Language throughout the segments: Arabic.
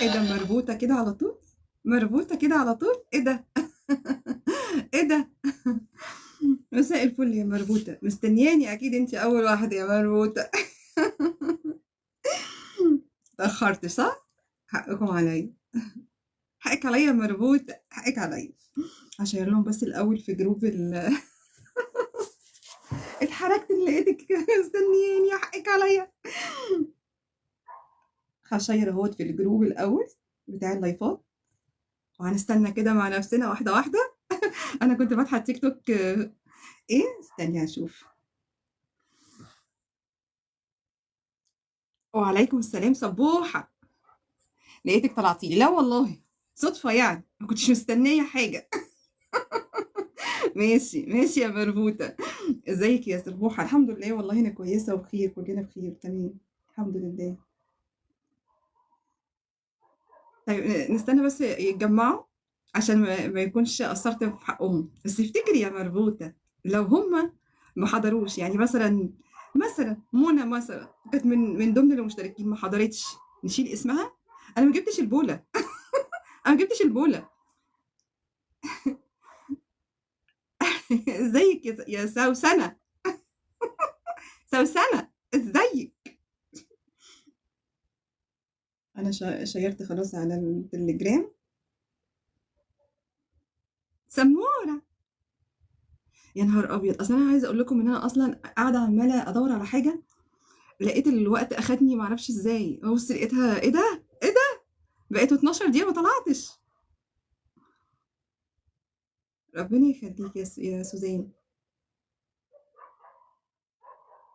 ايه ده مربوطة كده على طول؟ مربوطة كده على طول؟ ايه ده؟ ايه ده؟ مساء الفل يا مربوطة، مستنياني اكيد انت اول واحدة يا مربوطة. اتأخرت صح؟ حقكم عليا. حقك عليا يا مربوطة، حقك عليا. هشير لهم بس الاول في جروب اتحركت اللي لقيتك مستنياني، حقك عليا. هشير اهوت في الجروب الاول بتاع اللايفات، وهنستنى كده مع نفسنا واحدة واحدة. انا كنت فاتحة تيك توك. ايه، استني اشوف. وعليكم السلام سبوحة. لقيتك طلعتي لي، لا والله صدفة يعني، ما كنتش مستنية حاجة. ماشي ماشي يا مربوطة. ازيك يا سبوحة؟ الحمد لله والله انا كويسة وبخير، كلنا بخير تمام. الحمد لله. طيب نستنى بس يتجمعوا عشان ما يكونش قصرت في حقهم، بس افتكري يا مربوطة، لو هما ما حضروش يعني مثلا منى مثلا كانت من ضمن المشتركين ما حضرتش، نشيل اسمها. انا ما جبتش البولة. انا ما جبتش البولة. ازيك يا سوسنة؟ سوسنة ازيك؟ انا شيرت خلاص على التليجرام. سمورة. يا نهار ابيض، اصلا انا عايزه اقول لكم ان انا اصلا قاعده عماله ادور على حاجه، لقيت الوقت اخدني معرفش ازاي، ببص لقيتها ايه ده، ايه ده، بقيتوا 12 دقيقه ما طلعتش. ربنا يخليك يا سوزان.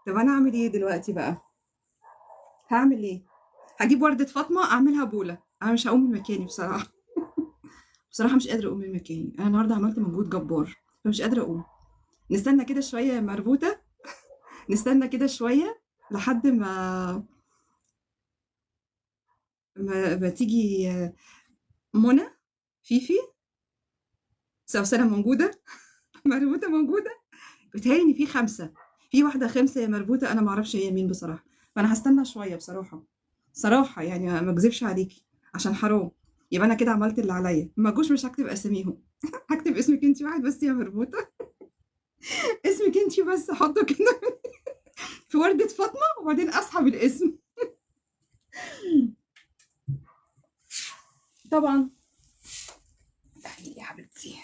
طب انا اعمل ايه دلوقتي بقى؟ هعمل ايه؟ هجيب وردة فاطمة اعملها بولة؟ انا مش هقوم من مكاني بصراحة. بصراحة مش قادرة اقوم من مكاني، انا النهاردة عملت مجهود جبار فمش قادرة اقوم. نستنى كده شوية يا مربوطة، نستنى كده شوية لحد ما تيجي منى، فيفي، سوسنة موجودة. مربوطة موجودة. بيتهيألي إن في 5، في واحدة خامسة يا مربوطة، أنا ما أعرفش هي مين بصراحة، فأنا هاستنى شوية بصراحة. صراحة يعني ما أكذبش عليكِ، عشان حرام، يبقى أنا كده عملت اللي عليَّ، ما جوش مش هاكتب أساميهم. هاكتب اسمِك أنتِ واحد بس يا مربوطة. اسمِك أنتِ بس أحطه كده في وردة فاطمة وبعدين أسحب الاسم. طبعًا. تعالي يا حبيبتي.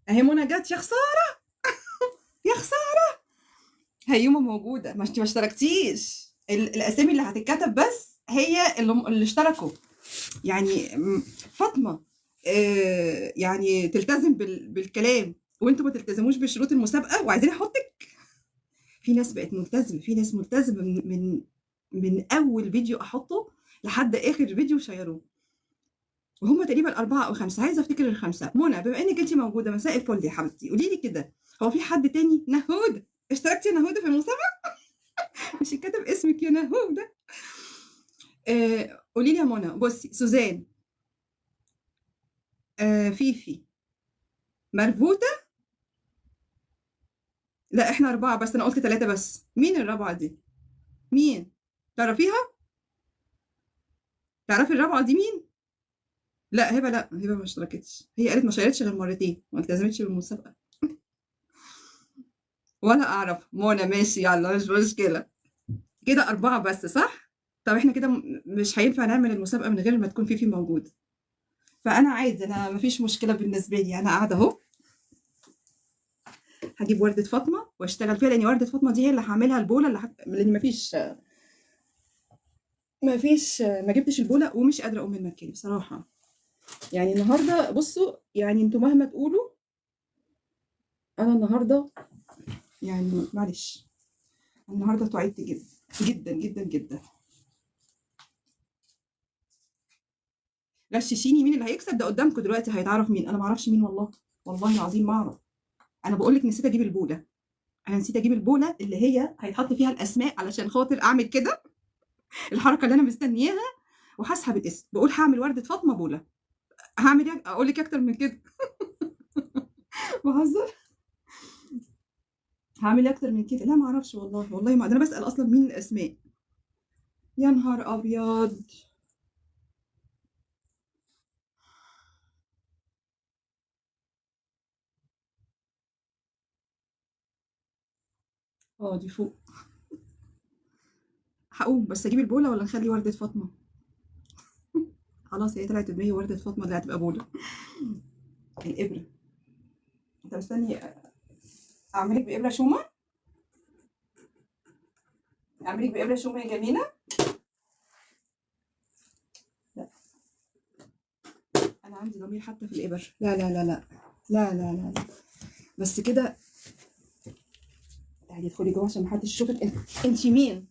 أهي منى جات، يا خسارة، يا خسارة. هيومة موجودة، ما أنتِ ما اشتركتيش، الأسامي اللي هتتكتب بس هي اللي اشتركوا. يعني فاطمة يعني تلتزم بالكلام، وانتوا ما تلتزموش بشروط المسابقة وعايزين احطك. في ناس بقت ملتزمة، في ناس ملتزمة من اول فيديو احطه لحد اخر فيديو شيروه، وهم تقريبا 4 أو 5. عايزة افتكر ال5. منى، بما انك انت موجودة، مساء الفل يا حبيبتي، قولي لي كده، هو في حد تاني؟ نهود، اشتركتي يا نهود في المسابقة؟ مش كاتب اسمك يا نهود؟ قولي لي يا منى. بصي، سوزان، فيفي، مربوطة. لا احنا 4 بس، انا قلت 3 بس. مين الرابعة دي؟ مين؟ تعرفيها؟ تعرفي الرابعة دي مين؟ لا هبة، لا هبة ما اشتركتش، هي قالت ما شاركتش غير مرتين، ما التزمتش بالمسابقة. ولا اعرف منى. ماشي يلا، مش مشكلة. كده 4 بس صح؟ طب احنا كده مش هينفع نعمل المسابقة من غير ما تكون فيفي موجودة، فانا عادي، انا مفيش مشكلة بالنسبة لي، انا قاعدة اهو. هجيب وردة فاطمة واشتغل فيها، لان وردة فاطمة دي هي اللي هعملها البولة لان مفيش ما جبتش البولة ومش قادرة اقوم من مكاني بصراحة. يعني النهارده بصوا، يعني انتوا مهما تقولوا، انا النهارده يعني معلش، النهارده تعبت جدا جدا جدا جدا. غششيني مين اللي هيكسب، ده قدامكم دلوقتي هيتعرف مين، انا ما اعرفش مين والله، والله العظيم ما اعرف. انا بقول لك نسيت اجيب البوله، انا نسيت اجيب البوله اللي هي هيتحط فيها الاسماء علشان خاطر اعمل كده الحركه اللي انا مستنياها، وهسحب الاسم، بقول هعمل ورده فاطمه بوله. هعمل ايه اقول لك اكتر من كده؟ بهزر. هعمل ايه اكتر من كده؟ لا ما اعرفش والله، والله ما انا بسال اصلا مين الاسماء. يا نهار ابيض. دي فوق. هقوم بس اجيب البوله ولا نخلي ورده فاطمه؟ خلاص هي طلعت دماغي ورده فاطمه اللي هتبقى بوله. الابره. انت مستني اعملك بابره شومه؟ اعملك بابره شومه يا جميله؟ لا، انا عندي ضمير حتى في الابر. لا لا لا لا لا لا لا, لا. بس كده. تعالي ادخلي جوه عشان محدش يشوفك. انت مين؟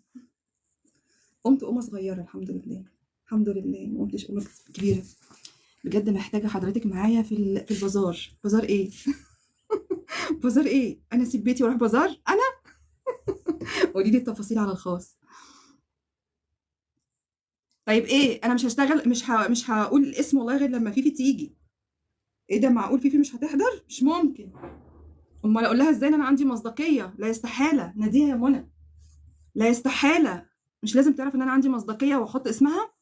قمت قومه صغيره الحمد لله. الحمد لله ما قمتش قومه كبيره. بجد محتاجه حضرتك معايا في البازار. بازار ايه؟ بازار ايه؟ انا اسيب بيتي واروح بازار انا؟ قولي لي التفاصيل على الخاص. طيب ايه، انا مش هشتغل، مش هقول الاسم والله غير لما فيفي تيجي. ايه ده، معقول فيفي مش هتحضر؟ مش ممكن. امال اقول لها ازاي؟ انا عندي مصداقيه. لا يستحاله. ناديها يا منى. لا يستحاله. مش لازم تعرف ان انا عندي مصداقيه واحط اسمها؟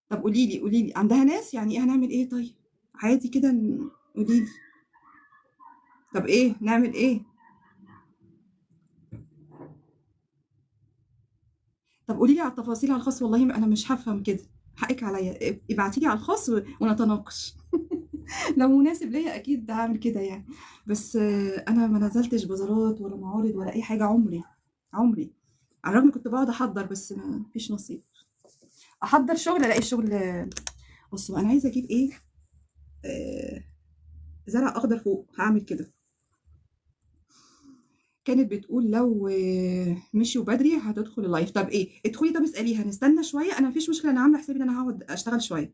طب قولي لي عندها ناس؟ يعني ايه هنعمل ايه؟ طيب عادي كده قولي لي. طب ايه نعمل ايه؟ طب قولي لي على التفاصيل على الخاص، والله انا مش هفهم كده. حقك عليا، ابعتي لي على الخاص ونتناقش. لو مناسب ليا اكيد هعمل كده يعني. بس انا ما نزلتش بازارات ولا معارض ولا اي حاجه عمري. عمري. على الرغم كنت بقعد احضر بس ما فيش نصيب. احضر شغل الاقي الشغل. بصوا انا عايزه اجيب ايه. آه، زرع اخضر فوق هعمل كده. كانت بتقول لو مشيوا بدري هتدخل اللايف. طب ايه، ادخلي. طب اساليها نستنى شويه. انا مفيش مشكله، انا عامله حسابي ان انا هقعد اشتغل شويه.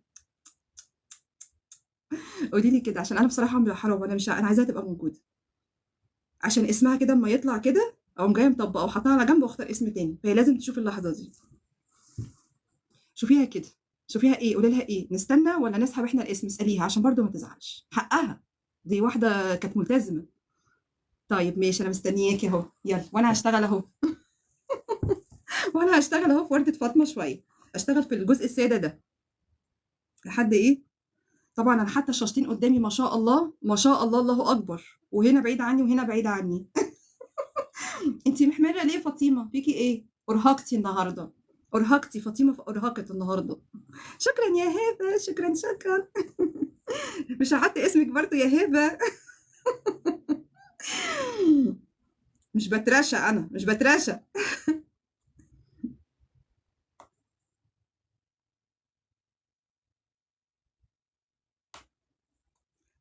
قولي لي كده عشان انا بصراحه حرام. انا مش انا عايزاها تبقى موجوده. عشان اسمها كده اما يطلع كده اقوم جايه مطبقه وحاطاها على جنب واختار اسم تاني، فهي لازم تشوف اللحظه دي. شوفيها كده. شوفيها ايه، قولي لها ايه، نستنى ولا نسحب احنا الاسم؟ اساليها عشان برضو ما تزعلش، حقها. دي واحده كانت ملتزمه. طيب ماشي، انا مستنياكي اهو. يلا وانا هشتغل اهو. وانا هشتغل اهو في ورده فاطمه شويه. اشتغل في الجزء الساده ده. لحد ايه؟ طبعا انا حتى الشاشتين قدامي ما شاء الله ما شاء الله الله اكبر، وهنا بعيد عني وهنا بعيد عني. انتي محمره ليه فاطمه؟ فيكي ايه؟ ارهقتي النهارده. ارهقتي فاطمه، ارهقت النهارده. شكرا يا هبه، شكرا شكرا. مش هحط اسمك برضه يا هبه. مش بتراشى، انا مش بتراشى.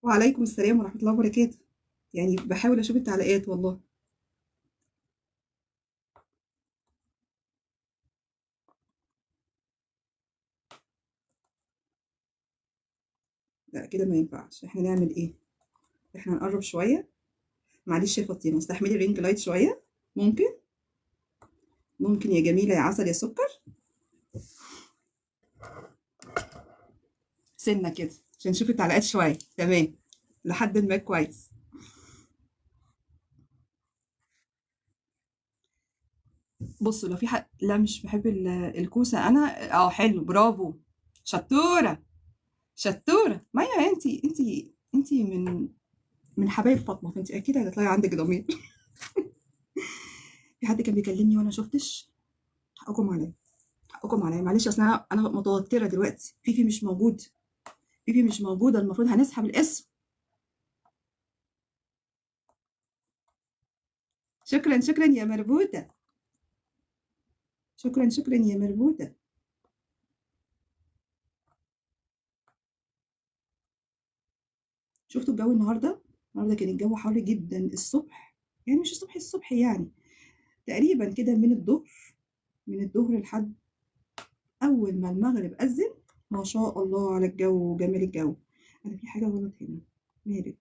وعليكم السلام ورحمه الله وبركاته. يعني بحاول اشوف التعليقات والله. لا كده ما ينفعش. احنا نعمل ايه؟ احنا نقرب شويه. معلش يا فاطمه استحملي الرينج لايت شويه. ممكن. ممكن يا جميله يا عسل يا سكر. سنه كده عشان نشوف التعليقات شويه. تمام. لحد ما كويس. بصوا لو في حد لا مش بحب الكوسه انا. حلو برافو. شطوره. شطوره مايا. انتي من حبايب فاطمه، فانت اكيد هتطلعي عندك ضمير. في حد كان بيكلمني وانا شفتش. حقكم عليا. حقكم عليا معلش. اصل انا متوتره دلوقتي. فيفي مش موجود. فيفي مش موجوده. المفروض هنسحب الاسم. شكرا شكرا يا مربوطه. شكرا شكرا يا مربوطه. شفتوا الجو النهارده؟ النهارده كان الجو حر جدا الصبح. يعني مش الصبح الصبح يعني. تقريبا كده من الظهر. من الظهر لحد أول ما المغرب أذن. ما شاء الله على الجو وجمال الجو. أنا في حاجة غلط هنا. مالك؟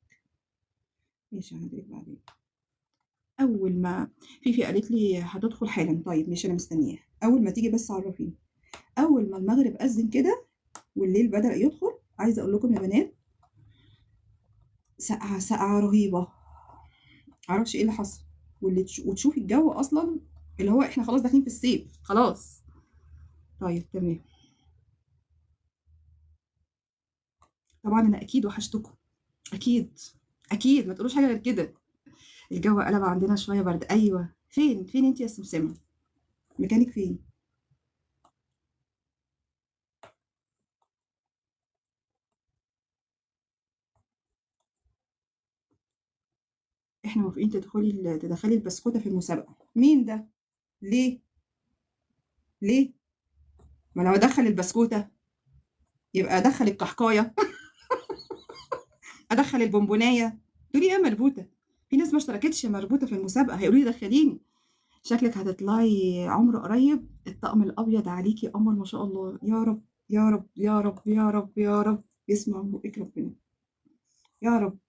ماشي هعدلك بعدين. أول ما فيفي قالت لي هتدخل حالا. طيب ماشي أنا مستنياها. أول ما تيجي بس عرفيني. أول ما المغرب أذن كده والليل بدأ يدخل. عايزة أقول لكم يا بنات. سقعة سقعة رهيبة. معرفش إيه اللي حصل. وتشوفي الجو أصلا. اللي هو احنا خلاص داخلين في الصيف خلاص. طيب تمام. طبعا انا اكيد وحشتكم، اكيد، اكيد ما تقولوش حاجه غير كده. الجو قلب عندنا شويه برد. ايوه، فين انت يا سمسمه؟ مكانك فين؟ احنا موافقين تدخلي البسكوته في المسابقه. مين ده؟ ليه؟ ليه؟ ما لو ادخل البسكوته يبقى ادخل الكحكايه ادخل البونبونايه. تقولي ايه يا مربوطه؟ في ناس ما اشتركتش يا مربوطه في المسابقه هيقولوا لي دخليني. شكلك هتطلعي عمر قريب. الطقم الابيض عليكي قمر ما شاء الله. يا رب يا رب يا رب يا رب يا رب يسمع من بقك ربنا. يا رب.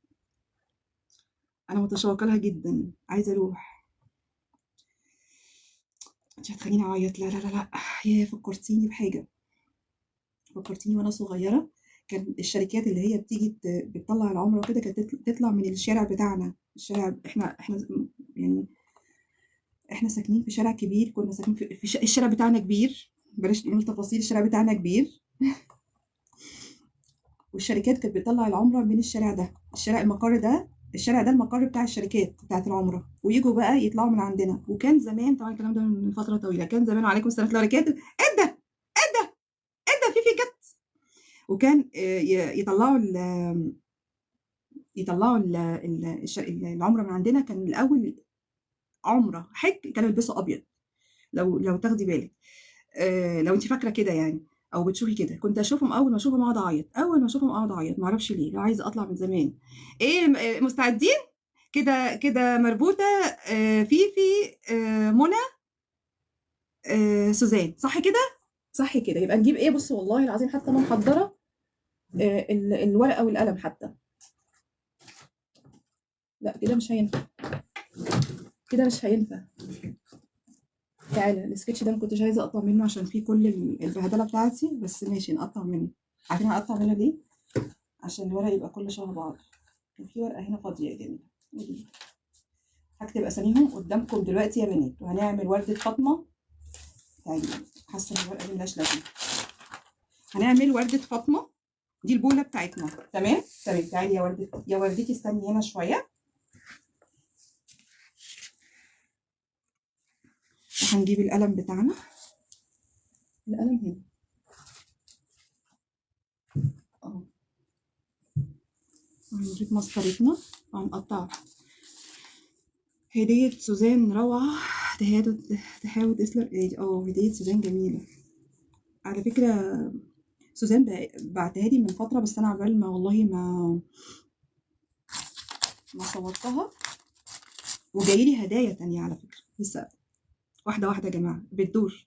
انا متشوقه لها جدا، عايزه اروح. انت هتخليني اعيط. لا لا لا لا. يا فكرتيني بحاجه. فكرتيني وانا صغيره. كان الشركات اللي هي بتيجي بتطلع العمره وكده كانت تطلع من الشارع بتاعنا. الشارع احنا يعني احنا ساكنين في شارع كبير. كنا ساكنين الشارع بتاعنا كبير. بلاش نقول تفاصيل. الشارع بتاعنا كبير والشركات كانت بتطلع العمره من الشارع ده. المقر ده. الشارع ده المقر بتاع الشركات بتاعت العمره. ويجوا بقى يطلعوا من عندنا. وكان زمان طبعا الكلام ده من فتره طويله. كان زمان وعليكم السلام ورحمه الله وبركاته. ايه ده؟ ايه ده؟ ايه ده؟ في جت. وكان يطلعوا العمره من عندنا. كان الاول عمره حج كانوا يلبسوا ابيض. لو تاخدي بالك. لو انت فاكره كده يعني او بتشوفي كده. كنت اشوفهم اول ما اشوفهم اقعد اعيط. اول ما اشوفهم اقعد اعيط ما اعرفش ليه. لو عايزه اطلع من زمان. ايه مستعدين؟ كده كده مربوطه. فيفي. منى. سوزان. صح كده؟ صح كده. يبقى نجيب ايه؟ بص والله العظيم حتى انا محضره الورقه والقلم حتى. لا كده مش هينفع. كده مش هينفع. تعالى السكتش ده ما كنتش عايزه اقطع منه عشان فيه كل البهدله بتاعتي. بس ماشي نقطع منه. عارفين هقطع منه ليه؟ عشان الورق يبقى كله شبه بعض. كان في ورقه هنا فاضيه يا جميله. ودي هكتب اساميهم قدامكم دلوقتي يا بنات. وهنعمل ورده فاطمه. تعالي. حاسه ان الورقه دي ملهاش لازمه. هنعمل ورده فاطمه. دي البوله بتاعتنا. تمام تمام. تعالي يا وردتي استني هنا شويه. وهنجيب القلم بتاعنا. القلم هنا اهو. وهنجيب مسطرتنا وهنقطع. هدية سوزان روعة. تحاول تسلم. هدية سوزان جميلة. على فكرة سوزان بعتها لي من فترة. بس أنا عبال ما والله ما صورتها. وجايلي هدايا تانية على فكرة لسه. واحدة واحدة يا جماعة بتدور.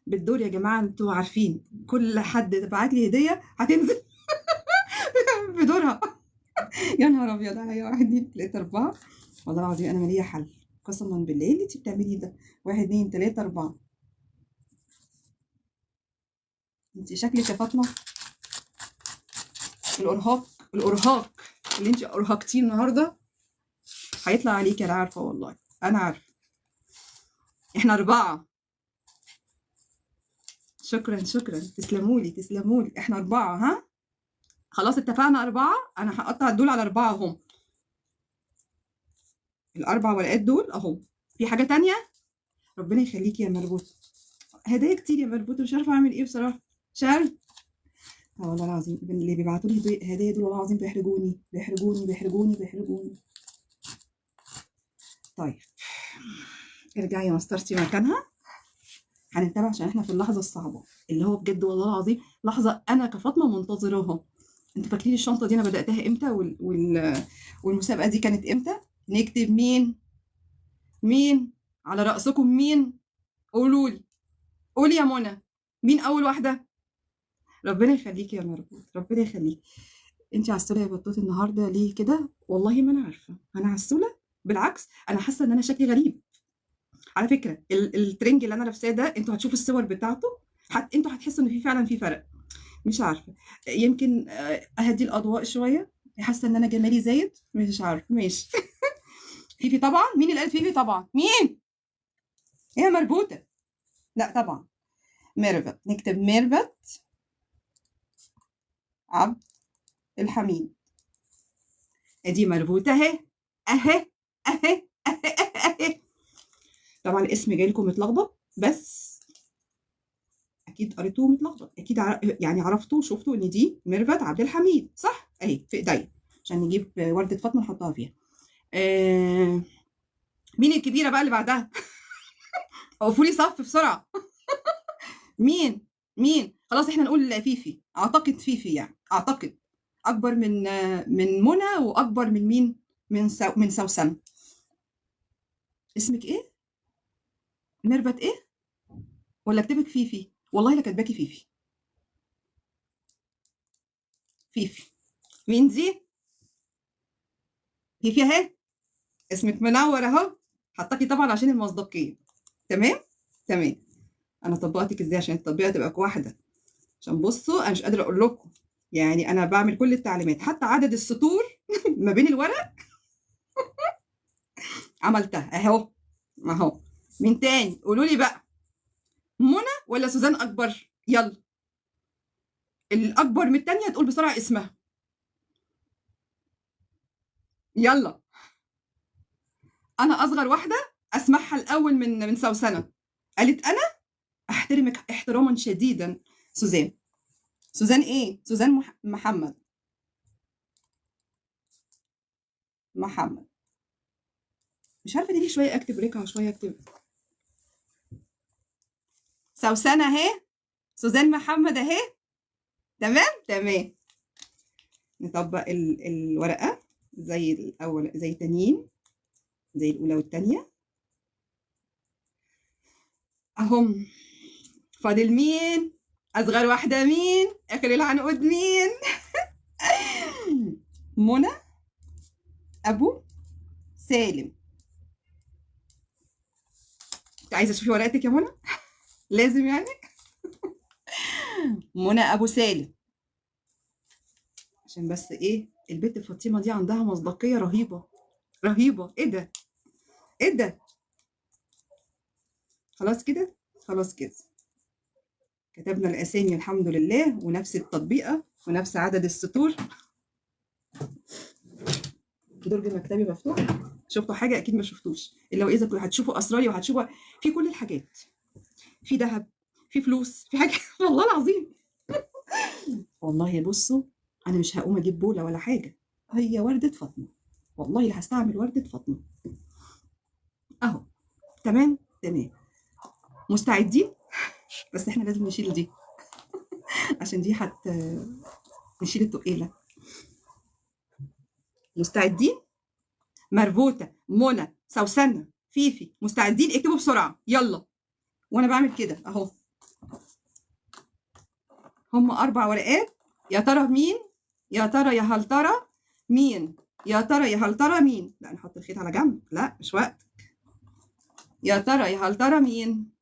بتدور يا جماعة. انتوا عارفين كل حد بعت لي هدية هتنزل بدورها. يا نهار أبيض عليا. 1 2 3 4. والله العظيم أنا مالية حل. قسما بالله اللي انت بتعمليه ده. 1 2 3 4. انت شكلك يا فاطمة الإرهاق. الإرهاق اللي انت أرهقتيه النهاردة هيطلع عليكي. أنا عارفة والله. أنا عارفة. احنا 4. شكرا شكرا. تسلمولي تسلمولي. احنا 4 ها. خلاص اتفقنا 4. أنا هقطع دول على 4 اهم. ال4 ورقات دول اهو. في حاجة تانية؟ ربنا يخليكي يا مربوطة. هدايا كتير يا مربوطة. مش عارفة أعمل إيه بصراحة. مش عارفة. والله العظيم اللي بيبعتوا لي هدايا دول والله العظيم بيحرجوني بيحرجوني بيحرجوني بيحرجوني. طيب ارجعي يا مسطرتي مكانها. هنتابع عشان احنا في اللحظة الصعبة اللي هو بجد والله العظيم لحظة أنا كفاطمة منتظراها. انتوا فاكرين الشنطة دي أنا بدأتها إمتى والمسابقة دي كانت إمتى؟ نكتب مين على رأسكم مين؟ قولوا لي. قولي يا منى. مين أول واحدة؟ ربنا يخليكي يا مربوط. ربنا يخليكي. انت عسولة يا بطوط النهارده ليه كده؟ والله ما انا عارفه. انا عسولة. بالعكس انا حاسه ان انا شكلي غريب. على فكره الترنج اللي انا لابساه ده انتوا هتشوفوا الصور بتاعته. انتوا هتحسوا ان فعلا في فرق. مش عارفه. يمكن اهدي الاضواء شويه. حاسه ان انا جمالي زايد. مش عارفه. ماشي. فيفي طبعا. مين اللي قالت فيفي طبعا؟ مين؟ هي مربوطة. لا طبعا ميرفت، نكتب ميرفت عبد الحميد. ادي مربوطة اهي اهي اهي اهي اهي. طبعا الاسم جاي لكم متلخبط، بس اكيد قريتوه متلخبط، اكيد يعني عرفتوا وشفتوا ان دي ميرفت عبد الحميد صح، اهي في ايديا عشان نجيب وردة فاطمة نحطها فيها. مين الكبيرة بقى اللي بعدها؟ وقفوا لي صف بسرعة. مين خلاص احنا نقول فيفي، اعتقد فيفي يعني، اعتقد اكبر من منى، واكبر من مين، من سوسن. اسمك ايه؟ ميرفت ايه؟ ولا اكتبك فيفي؟ والله لا كاتباكي فيفي. فيفي مين دي؟ فيفي اهي، اسمك منور اهو، حطاكي طبعا عشان المصداقيه. تمام تمام. انا طبقتك ازاي عشان التطبيقه تبقى واحده؟ عشان بصوا انا مش قادره اقول لكم، يعني انا بعمل كل التعليمات حتى عدد السطور ما بين الورق عملتها اهو اهو. مين تاني؟ قولوا لي بقى، منى ولا سوزان اكبر؟ يلا، الاكبر من التانيه تقول بسرعه اسمها. يلا، انا اصغر واحده اسمعها الاول من سوسنه. قالت انا احترمك احتراما شديدا سوزان. سوزان ايه؟ سوزان محمد. مش عارفه ليه شويه اكتب ريكا وشويه اكتب سوسنه اهي، سوزان محمد اهي. تمام تمام. نطبق الورقه زي الاول زي التانيين، زي الاولى والتانيه اهم. فاضل مين؟ اصغر واحده مين؟ اخر العنقود مين؟ منى ابو سالم. انت عايزه تشوفي ورقتك يا منى؟ لازم يعني. منى ابو سالم، عشان بس ايه، البت فاطمه دي عندها مصداقيه رهيبه رهيبه. ايه ده؟ ايه ده؟ خلاص كده، خلاص كده كتبنا الاسامي الحمد لله، ونفس التطبيقه ونفس عدد السطور. درج مكتبي مفتوح. شفتوا حاجه؟ اكيد ما شفتوش، الا واذا كنتوا هتشوفوا اسراري وهتشوفوا في كل الحاجات، في ذهب، في فلوس، في حاجه والله العظيم. والله بصوا، انا مش هقوم اجيب بوله ولا حاجه، هي ورده فاطمه، والله اللي هستعمل ورده فاطمه اهو. تمام تمام. مستعدين؟ بس احنا لازم نشيل دي عشان دي نشيل التقيله. مستعدين؟ مربوطه، منى، سوسنه، فيفي، مستعدين؟ اكتبوا بسرعه يلا. وانا بعمل كده اهو. هم 4 ورقات، يا ترى مين؟ يا ترى يا هل ترى مين؟ يا ترى يا هل ترى مين؟ لا نحط الخيط على جنب، لا مش وقت. يا ترى يا هل ترى مين؟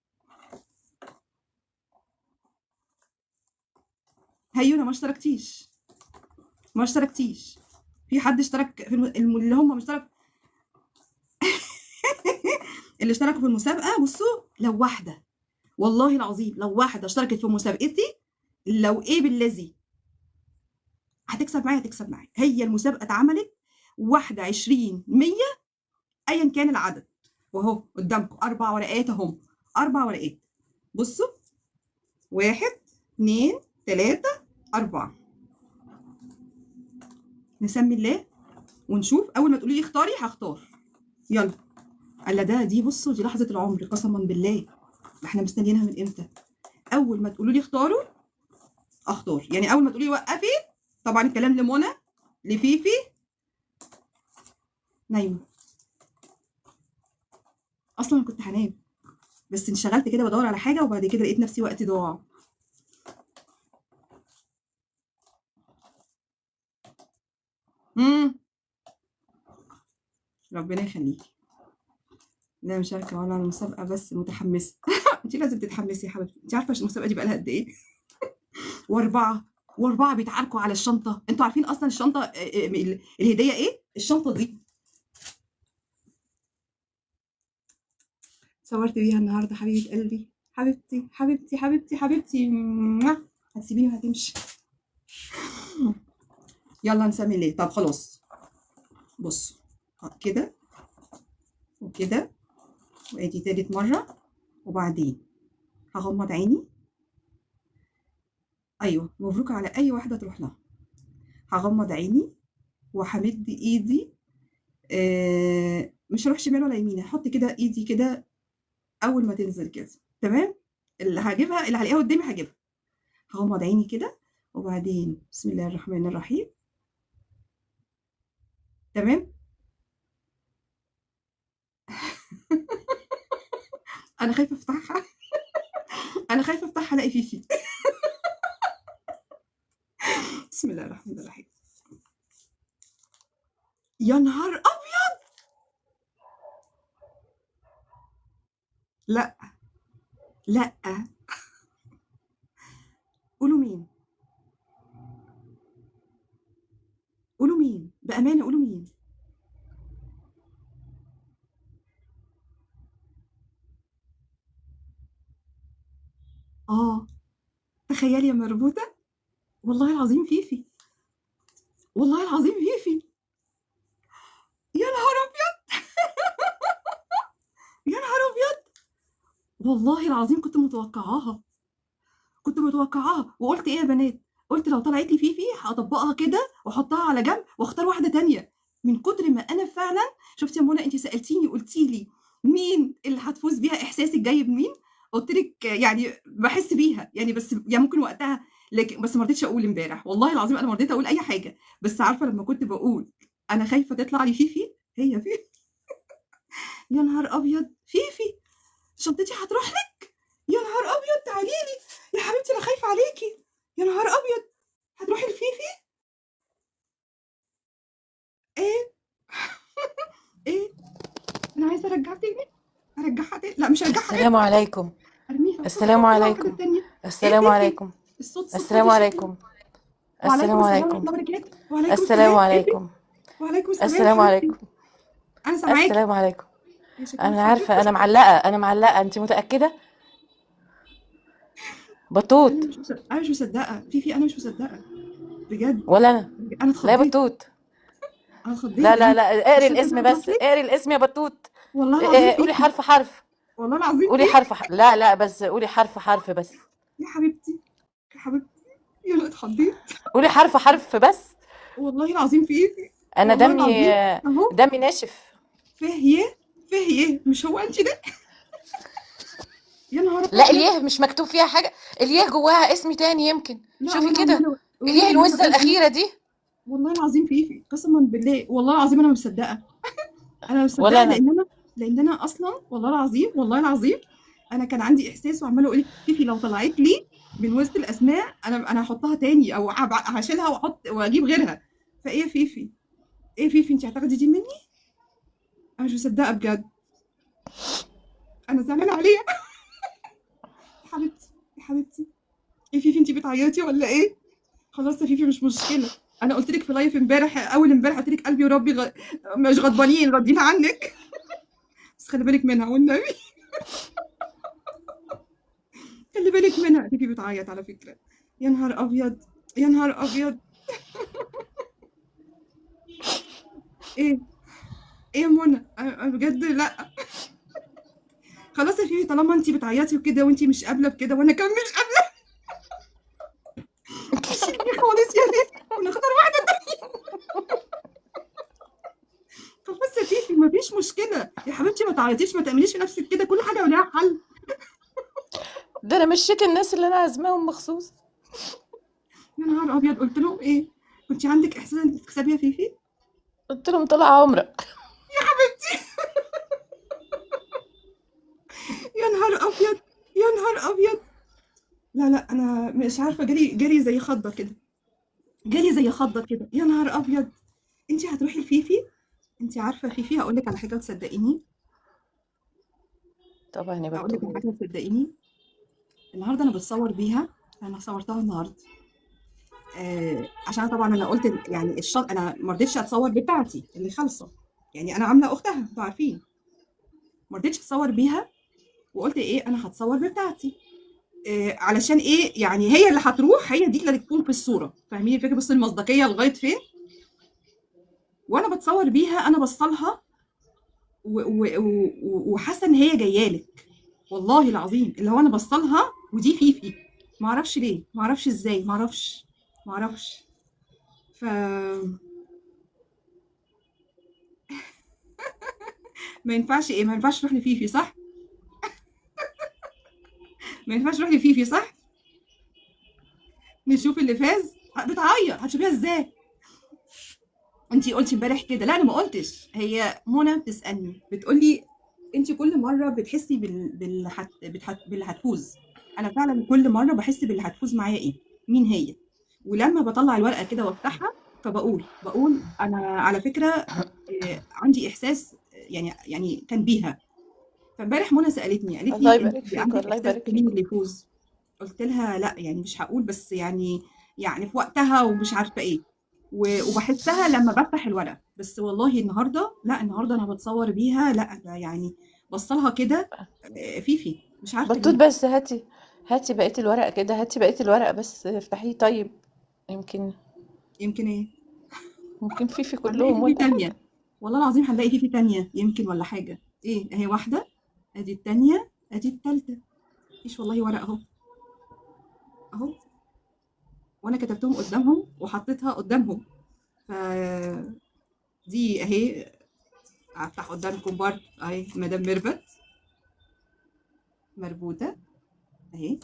هيونا ما اشتركتيش، ما اشتركتيش. في حد اشترك في اللي هم مشترك اللي اشتركوا في المسابقه؟ بصوا، لو واحده، والله العظيم لو واحده اشتركت في مسابقتي، لو ايه بالذي هتكسب معايا، هتكسب معايا. هي المسابقه اتعملت 21 100 ايا كان العدد، واهو قدامكم 4 ورقات اهم، 4 ورقات. بصوا، 1 2 3 4. نسمي الله ونشوف. اول ما تقولي لي اختاري هختار. يلا. الا دي بصوا، دي لحظه العمر قسما بالله، احنا مستنيينها من امتى. اول ما تقولوا لي اختاروا اختار، يعني اول ما تقولي لي وقفي. طبعا الكلام لمنى، لفيفي، نايمه اصلا كنت هنام، بس انشغلت كده بدور على حاجه، وبعد كده لقيت نفسي وقتي ضاع. امم ربنا يخليكي. لا مشاركه ولا المسابقه، بس متحمسه. انت لازم تتحمسي يا حبيبتي، انت عارفه المسابقه دي بقى لها قد ايه؟ واربعه بيتعاركوا على الشنطه. انتوا عارفين اصلا الشنطه الهديه ايه؟ الشنطه دي صورت بيها النهارده حبيبه قلبي، حبيبتي حبيبتي حبيبتي حبيبتي. هتسيبيني وهتمشي. يلا نسمي ليه. طب خلاص، بص كده وكده، وادي تالت مره، وبعدين هغمض عيني. ايوه، مبروك على اي واحده تروح لها. هغمض عيني وهمد ايدي، مش هروح شمال ولا يمين، هحط كده ايدي كده اول ما تنزل كده. تمام. اللي هجيبها اللي هلاقيها قدامي هجيبها. هغمض عيني كده، وبعدين بسم الله الرحمن الرحيم. تمام. انا خايفه افتحها. انا خايفه افتحها الاقي فيفي. بسم الله الرحمن الرحيم. يا نهار ابيض. لا لا، قولوا مين، قولوا مين بامانه، قولوا مين. اه، تخيلي يا مربوطه، والله العظيم فيفي، والله العظيم فيفي. يا نهار ابيض، يا نهار ابيض. والله العظيم كنت متوقعاها، كنت متوقعاها، وقلت ايه يا بنات، قلت لو طلعت لي فيفي هطبقها كده واحطها على جنب واختار واحده تانية. من كتر ما انا فعلا، شفتي يا منى، انت سالتيني قلتي لي مين اللي هتفوز بيها، احساسك جاي بمين؟ قلت لك يعني بحس بيها يعني، بس يعني ممكن وقتها، لكن بس ما رضيتش اقول امبارح، والله العظيم انا ما رضيت اقول اي حاجه. بس عارفه لما كنت بقول انا خايفه تطلع لي فيفي، هي فيفي. يا نهار ابيض، فيفي شنطتي هتروح لك. يا نهار ابيض، تعالي لي يا حبيبتي، انا خايفه عليكي. يا نهار ابيض، هتروحي لفيفي؟ ايه ايه، انا عايزه ارجعها تاني، ارجعها تاني، لا مش هرجعها تاني، السلام عليكم. ارميها السلام واحطها واحده عليكم. تانية. ايه السلام فيفي، عليكم. الصوت السلام هادي شويه. عليكم. وعليكم السلام السلام ورحمه عليكم. الله وبركاته. وعليكم السلام السلام، ايه فيفي، عليكم. وعليكم السلام السلام حبيبتي، عليكم. انا سامعاكي. السلام عليكم. هي شكلها انا اتخضت. عارفه، انا معلقه، انت متاكده؟ بطوط. انا مش مصدقه فيفي، انا مش مصدقه بجد. ولا انا. انا لا يا اتخضيت، بطوط. انا اتخضيت لا يا لا بنتي. لا، اقري الشنطه دي الاسم هتروح بس، لك، اقري الاسم يا بطوط. والله العظيم قولي فيفي، حرف حرف. والله العظيم قولي فيفي. حرف لا لا، بس قولي حرف حرف بس. يا حبيبتي، يا حبيبتي، يا انا اتخضيت. قولي حرف حرف بس. والله العظيم فيفي، انا والله دمي العظيم اهو. دمي ناشف. فهيه، فهيه، مش هو انت ده؟ يا نهار لا، ابيض. الياه مش مكتوب فيها حاجه، الياه جواها اسم تاني يمكن. لا شوفي وانا كده. عماله، وانا الياه عماله الوزه اقول ايه، الاخيره دي. والله العظيم فيفي، قسما بالله والله العظيم انا مصدقه. انا ولا مصدقه انا. لان انا اصلا والله العظيم، والله العظيم انا كان عندي احساس وعماله اقول فيفي لو طلعت لي من وسط الاسماء، انا هحطها تاني او هشيلها واحط واجيب غيرها. فايه فيفي، ايه فيفي، انت هتاخدي دي مني؟ انا مش مصدقه بجد، انا زعلانه عليها. يا حبيبتي، يا حبيبتي، ايه فيفي، انت بتعيطي ولا ايه؟ خلاص يا فيفي، مش مشكله. انا قلت لك في لايف امبارح، اول امبارح قلت لك قلبي وربي مش غضبانين، راضيين عنك. بس خلي بالك منها والنبي. خلي بالك منها، فيفي بتعيط على فكره. يا نهار ابيض، يا نهار ابيض. ايه، ايه يا منى، أنا بجد لا. خلاص يا فيفي، طالما انت بتعيطي وكده وانت مش قابله بكده وانا كمان مش قابله، شيلني خالص يا فيفي ونختار واحده تانية. خلاص يا فيفي، مفيش مشكله يا حبيبتي، ما تعيطيش، ما تعمليش في نفسك كده، كل حاجه ولها حل. ده انا مشيت الناس اللي انا عازماهم مخصوص. يا نهار ابيض، قلت لهم ايه؟ كنت عندك احساس انك تكسبي يا فيفي؟ قلت لهم طلع عمرك. يا حبيبتي. يا نهار ابيض، يا نهار ابيض. لا لا، انا مش عارفه، جالي زي خضه كده، جالي زي خضه كده. يا نهار ابيض، انت هتروحي لفيفي؟ انت عارفه فيفي، هقول لك على حاجه وتصدقيني، طبعا يا هقول لك على بطوط. حاجه وتصدقيني. النهارده انا بتصور بيها، انا صورتها النهارده. عشان طبعا انا قلت يعني انا ما رضيتش اتصور بتاعتي اللي خالصه، يعني انا عامله اختها، انتوا عارفين. ما رضيتش اتصور بيها، وقلت ايه انا هتصور بتاعتي، علشان ايه يعني هي اللي هتروح، هي دي اللي تكون في الصوره، فاهمين الفكره؟ بص المصداقيه لغايه فين. وانا بتصور بيها انا بصلها وحاسه ان هي جايه لك، والله العظيم اللي هو انا بصلها ودي فيفي، ما اعرفش ليه، ما اعرفش ازاي، ما اعرفش. ف ما ينفعش ايه، ما ينفعش تروح لفيفي صح؟ ما ينفعش تروح لفيفي صح؟ نشوف اللي فاز. بتعيط هتشوفيها ازاي؟ انتي قلتي امبارح كده. لا انا ما قلتش، هي منى بتسالني بتقول لي انتي كل مره بتحسي باللي هتفوز. انا فعلا كل مره بحس باللي هتفوز معايا ايه، مين هي. ولما بطلع الورقه كده وافتحها فبقول انا على فكره عندي احساس يعني كان بيها. فامبارح منى سالتني قالت الله لي انت يبارك فيك، عندك الله احساس يبارك مين فيك. اللي يفوز. قلت لها لا يعني مش هقول، بس يعني في وقتها ومش عارفه ايه. وبحسها لما بفتح الورقه، بس والله النهارده لا، النهارده انا بتصور بيها، لا ده يعني بصلها كده فيفي مش عارفه بطوط، ليه. بس هاتي بقية الورق كده، هاتي بقية الورق بس افتحيه طيب. يمكن يمكن ايه؟ ممكن في هنلاقي كلهم فيفي ولا حاجة. تانية، والله العظيم هنلاقي فيفي تانية يمكن ولا حاجه. ايه اهي واحده، ادي التانية، ادي التالتة. مفيش والله ورق اهو، اهو. وانا كتبتهم قدامهم وحطيتها قدامهم. ف دي اهي، هفتح قدامكم برضه اهي مدام ميرفت مربوطة اهي.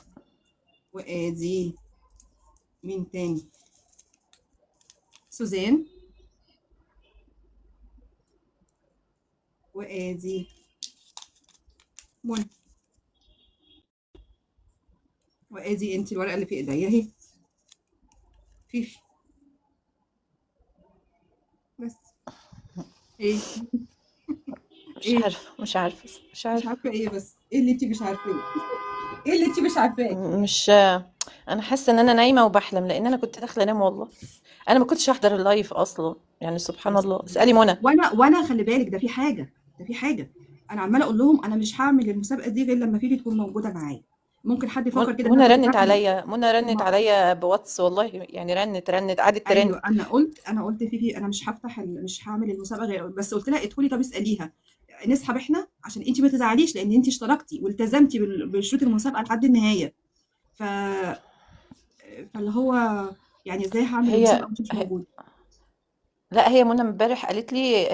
وادي مين تاني؟ سوزان. وادي منى. وادي انت الورقة اللي في ايديا اهي، فيفي. بس ايه؟ مش ايه؟ عارفة، مش عارفة، مش مش عارفة. عارفة ايه؟ بس ايه اللي انت مش عارفاه؟ ايه اللي انت مش عارفاه؟ مش انا حاسة ان انا نايمة وبحلم، لان انا كنت داخلة انام والله. انا ما كنتش هحضر اللايف اصلا، يعني يا سبحان الله. ساتر. اسألي منى. وانا خلي بالك ده في حاجة، ده في حاجة. انا عمالة اقول لهم انا مش هعمل المسابقة دي غير لما فيفي تكون موجودة معايا. ممكن حد يفكر كده ان منى انا كنت رنت فاكرة. عليا، منى رنت عليا بواتس والله، يعني رنت قعدت ترن. ايوه انا قلت فيفي انا مش هفتح مش هعمل المسابقه غير، بس قلت لها ادخلي طب اساليها نسحب احنا عشان انت ما تزعليش، لان انت اشتركتي والتزمتي بشروط المسابقه لحد النهايه. ف فاللي هو يعني ازاي هعمل المسابقه هي وانت مش هي- موجوده؟ لا، هي منى امبارح قالت لي،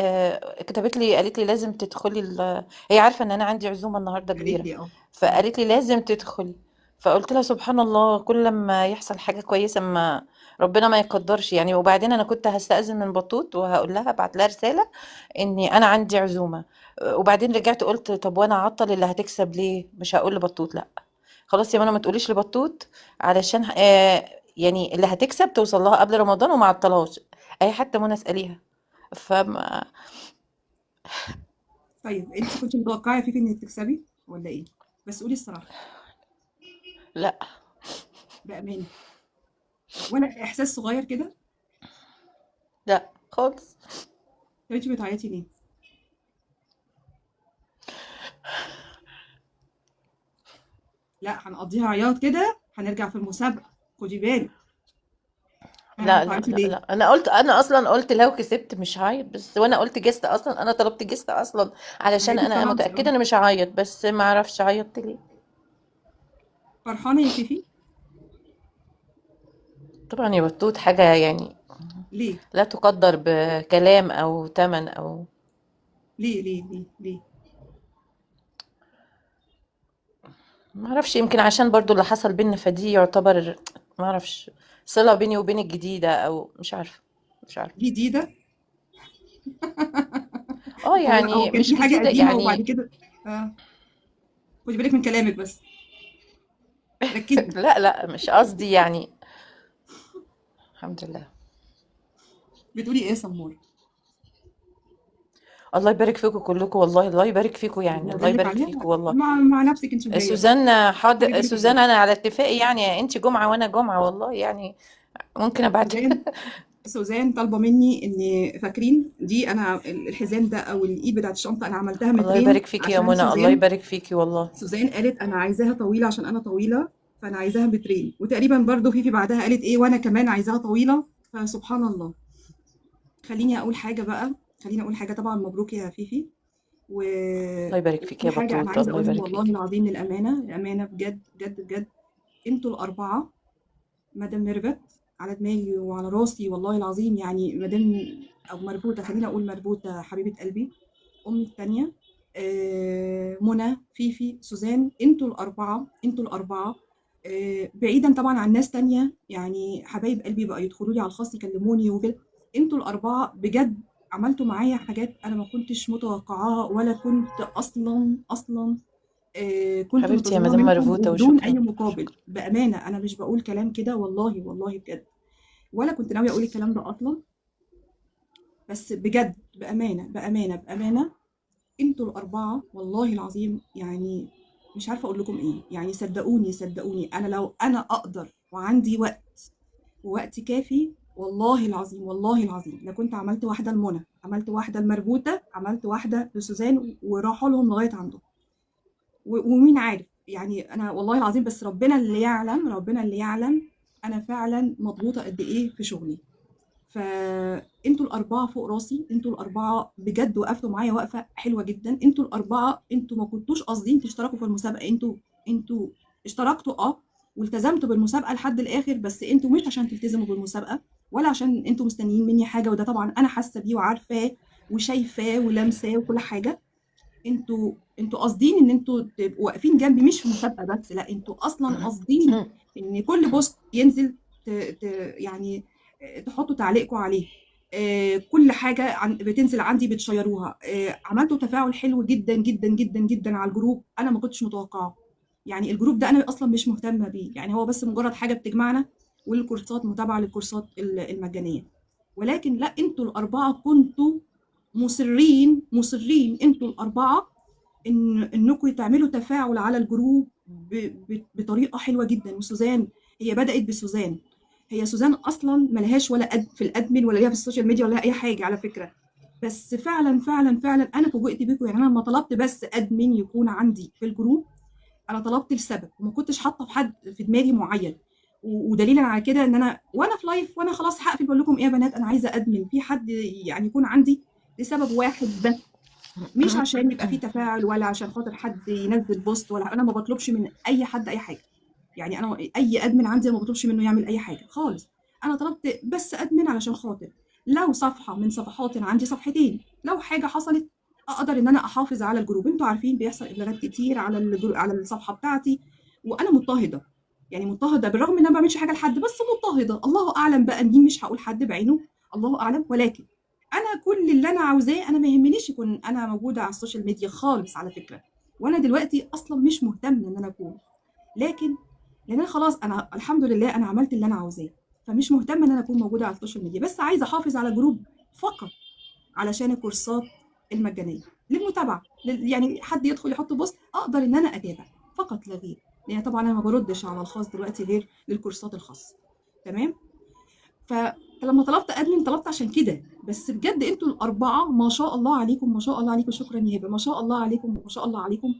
كتبت لي قالت لي لازم تدخلي هي عارفه ان انا عندي عزومه النهارده قالت كبيره، لي اه. فقالت لي لازم تدخلي. فقلت لها سبحان الله، كل ما يحصل حاجه كويسه ما ربنا ما يقدرش يعني. وبعدين انا كنت هستأذن من بطوط وهقول لها، ابعت لها رساله اني انا عندي عزومه. وبعدين رجعت قلت طب وانا اعطل اللي هتكسب ليه؟ مش هقول لبطوط لا. خلاص يا منى ما تقوليش لبطوط، علشان يعني اللي هتكسب توصل لها قبل رمضان وما عطلهاش. اي حتى منى اساليها. فما طيب انت كنت متوقعه يا فيفي انك تكسبي ولا ايه؟ بس قولي الصراحه لا، بامانه، ولا احساس صغير كده؟ لا خالص. طب انت بتعيطي ليه؟ لا هنقضيها عياط كده، هنرجع في المسابقه، خدي بالك. ها لا لا هتعيطي لا ليه؟ لا، انا اصلا قلت لو كسبت مش هعيط، بس وانا قلت جست اصلا، انا طلبت جست اصلا ما هي علشان دي انا كرامتي اه. متاكده انا مش هعيط، بس ما اعرفش عيطت ليه. فرحانه يا فيفي؟ طبعا يا بطوط حاجه يعني ليه؟ لا تقدر بكلام او تمن او. ليه؟ ما اعرفش، يمكن عشان برضو اللي حصل بينا، فدي يعتبر ما اعرفش صله بيني وبين الجديده، او مش عارفه، مش عارفه. جديدة؟ اه هو يعني كان مش في حاجة جديده قديمة وبعد يعني. كده آه. خدي بالك من كلامك بس، ركزي. لا لا، مش قصدي يعني. الحمد لله. بتقولي ايه يا سمور؟ الله يبارك فيكم كلكم والله، الله يبارك فيكم يعني، الله بقول لك يبارك عليها فيكم والله. مع نفسك انت وهي بقى. سوزان خدي حاضر، بالك سوزان منها. انا على اتفاق يعني، انت جمعة وانا جمعة والله يعني. ممكن ابعت سوزان، سوزان طالبه مني ان فاكرين دي، انا الحزام ده او الايد بتاعت الشنطه انا عملتها الله مترين يبارك فيكي يا عشان منى، الله سوزان. يبارك فيكي والله. سوزان قالت انا عايزاها طويله عشان انا طويله، فانا عايزاها مترين. وتقريبا برضو فيفي بعدها قالت ايه وانا كمان عايزاها طويله. فسبحان الله. خليني اقول حاجه بقى، خليني اقول حاجه. طبعا مبروك يا فيفي. الله يبارك فيكي وفي يا حاجه انا بطوط، عايزه الله اقولها يبارك والله فيكي. العظيم للامانه، الامانه بجد بجد بجد. انتوا الاربعه، مدام ميرفت على دماغي وعلى راسي والله العظيم. يعني مدام او مربوطه، خليني اقول مربوطه حبيبه قلبي، امي التانية، منى، فيفي، سوزان. انتوا الاربعه، انتوا الاربعه، بعيدا طبعا عن ناس تانية يعني حبايب قلبي بقى يدخلوا لي على الخاص يكلموني وكده. انتوا الاربعه بجد عملتوا معايا حاجات انا ما كنتش متوقعاها، ولا كنت اصلا كنت حبيبتي يا منتظراها مدام منكم مربوطة، وبدون اي وشكرا مقابل. شكرا. بامانه انا مش بقول كلام كده، والله والله بجد، ولا كنت ناويه اقول الكلام ده اصلا. بس بجد بامانه بامانه بامانه، انتوا الاربعه والله العظيم يعني مش عارفه اقول لكم ايه. يعني صدقوني صدقوني، انا لو انا اقدر وعندي وقت ووقت كافي، والله العظيم والله العظيم لكنت عملت واحده لمنى، عملت واحده المربوطه، عملت واحده لسوزان، وراحوا لهم لغايه عندهم. ومين عارف يعني، انا والله العظيم بس ربنا اللي يعلم، ربنا اللي يعلم انا فعلا مضغوطه قد ايه في شغلي. فانتوا الاربعه فوق راسي، انتوا الاربعه بجد وقفتوا معايا وقفه حلوه جدا. انتوا الاربعه انتوا ما كنتوش قاصدين تشتركوا في المسابقه، انتوا اشتركتوا والتزمتوا بالمسابقه لحد الاخر، بس انتوا مش عشان تلتزموا بالمسابقه ولا عشان انتوا مستنيين مني حاجه، وده طبعا انا حاسه بيه وعارفاه وشايفاه ولامساه وكل حاجه. انتوا قاصدين ان انتوا تبقوا واقفين جنبي، مش في مسابقه بس، لا انتوا اصلا قاصدين ان كل بوست ينزل يعني تحطوا تعليقكم عليه. كل حاجه بتنزل عندي بتشيروها. عملتوا تفاعل حلو جدا جدا جدا جدا على الجروب، انا ما كنتش متوقعه. يعني الجروب ده انا اصلا مش مهتمه بيه، يعني هو بس مجرد حاجه بتجمعنا، والكورسات متابعه للكورسات المجانيه. ولكن لا، انتوا الاربعه كنتوا مصرين مصرين، انتوا الاربعه انكم تعملوا تفاعل على الجروب بطريقه حلوه جدا. وسوزان، هي بدات بسوزان، هي سوزان اصلا ملهاش ولا في الادمن ولا ليها في السوشيال ميديا ولا لها اي حاجه على فكره. بس فعلا فعلا فعلا انا فوجئت بيكم. يعني انا لما طلبت بس ادمن يكون عندي في الجروب، انا طلبت لسبب وما كنتش حاطه في حد في دماغي معين. ودليلا على كده ان انا وانا في لايف وانا خلاص هقفل بقول لكم ايه يا بنات، انا عايزه ادمن في حد يعني يكون عندي لسبب واحد بس، مش عشان يبقى في تفاعل ولا عشان خاطر حد ينزل بوست، ولا انا ما بطلبش من اي حد اي حاجه. يعني انا اي ادمن عندي ما بطلبش منه يعمل اي حاجه خالص. انا طلبت بس ادمن علشان خاطر لو صفحه من صفحاتي، انا عندي صفحتين، لو حاجه حصلت اقدر ان انا احافظ على الجروب. انتوا عارفين بيحصل ابلاغات كتير على على الصفحه بتاعتي، وانا مضطهده. يعني مضطهده بالرغم ان انا ما بعملش حاجه لحد، بس مضطهده. الله اعلم بقى مين، مش هقول حد بعينه، الله اعلم. ولكن انا كل اللي انا عاوزاه، انا ما يهمنيش يكون انا موجوده على السوشيال ميديا خالص على فكره. وانا دلوقتي اصلا مش مهتمه ان انا اكون، لكن لان انا خلاص انا الحمد لله انا عملت اللي انا عاوزاه، فمش مهتمه ان انا اكون موجوده على السوشيال ميديا. بس عايزه احافظ على جروب فقط علشان الكورسات المجانيه للمتابعه، يعني حد يدخل يحط بوست اقدر ان انا اتابع فقط لا غير. لان طبعا انا ما بردش على الخاص دلوقتي غير للكورسات الخاصه. تمام. فلما طلبت ادمن طلبت عشان كده. بس بجد انتوا الاربعه ما شاء الله عليكم، ما شاء الله عليكم. شكرا يا هبه، ما شاء الله عليكم، ما شاء الله عليكم.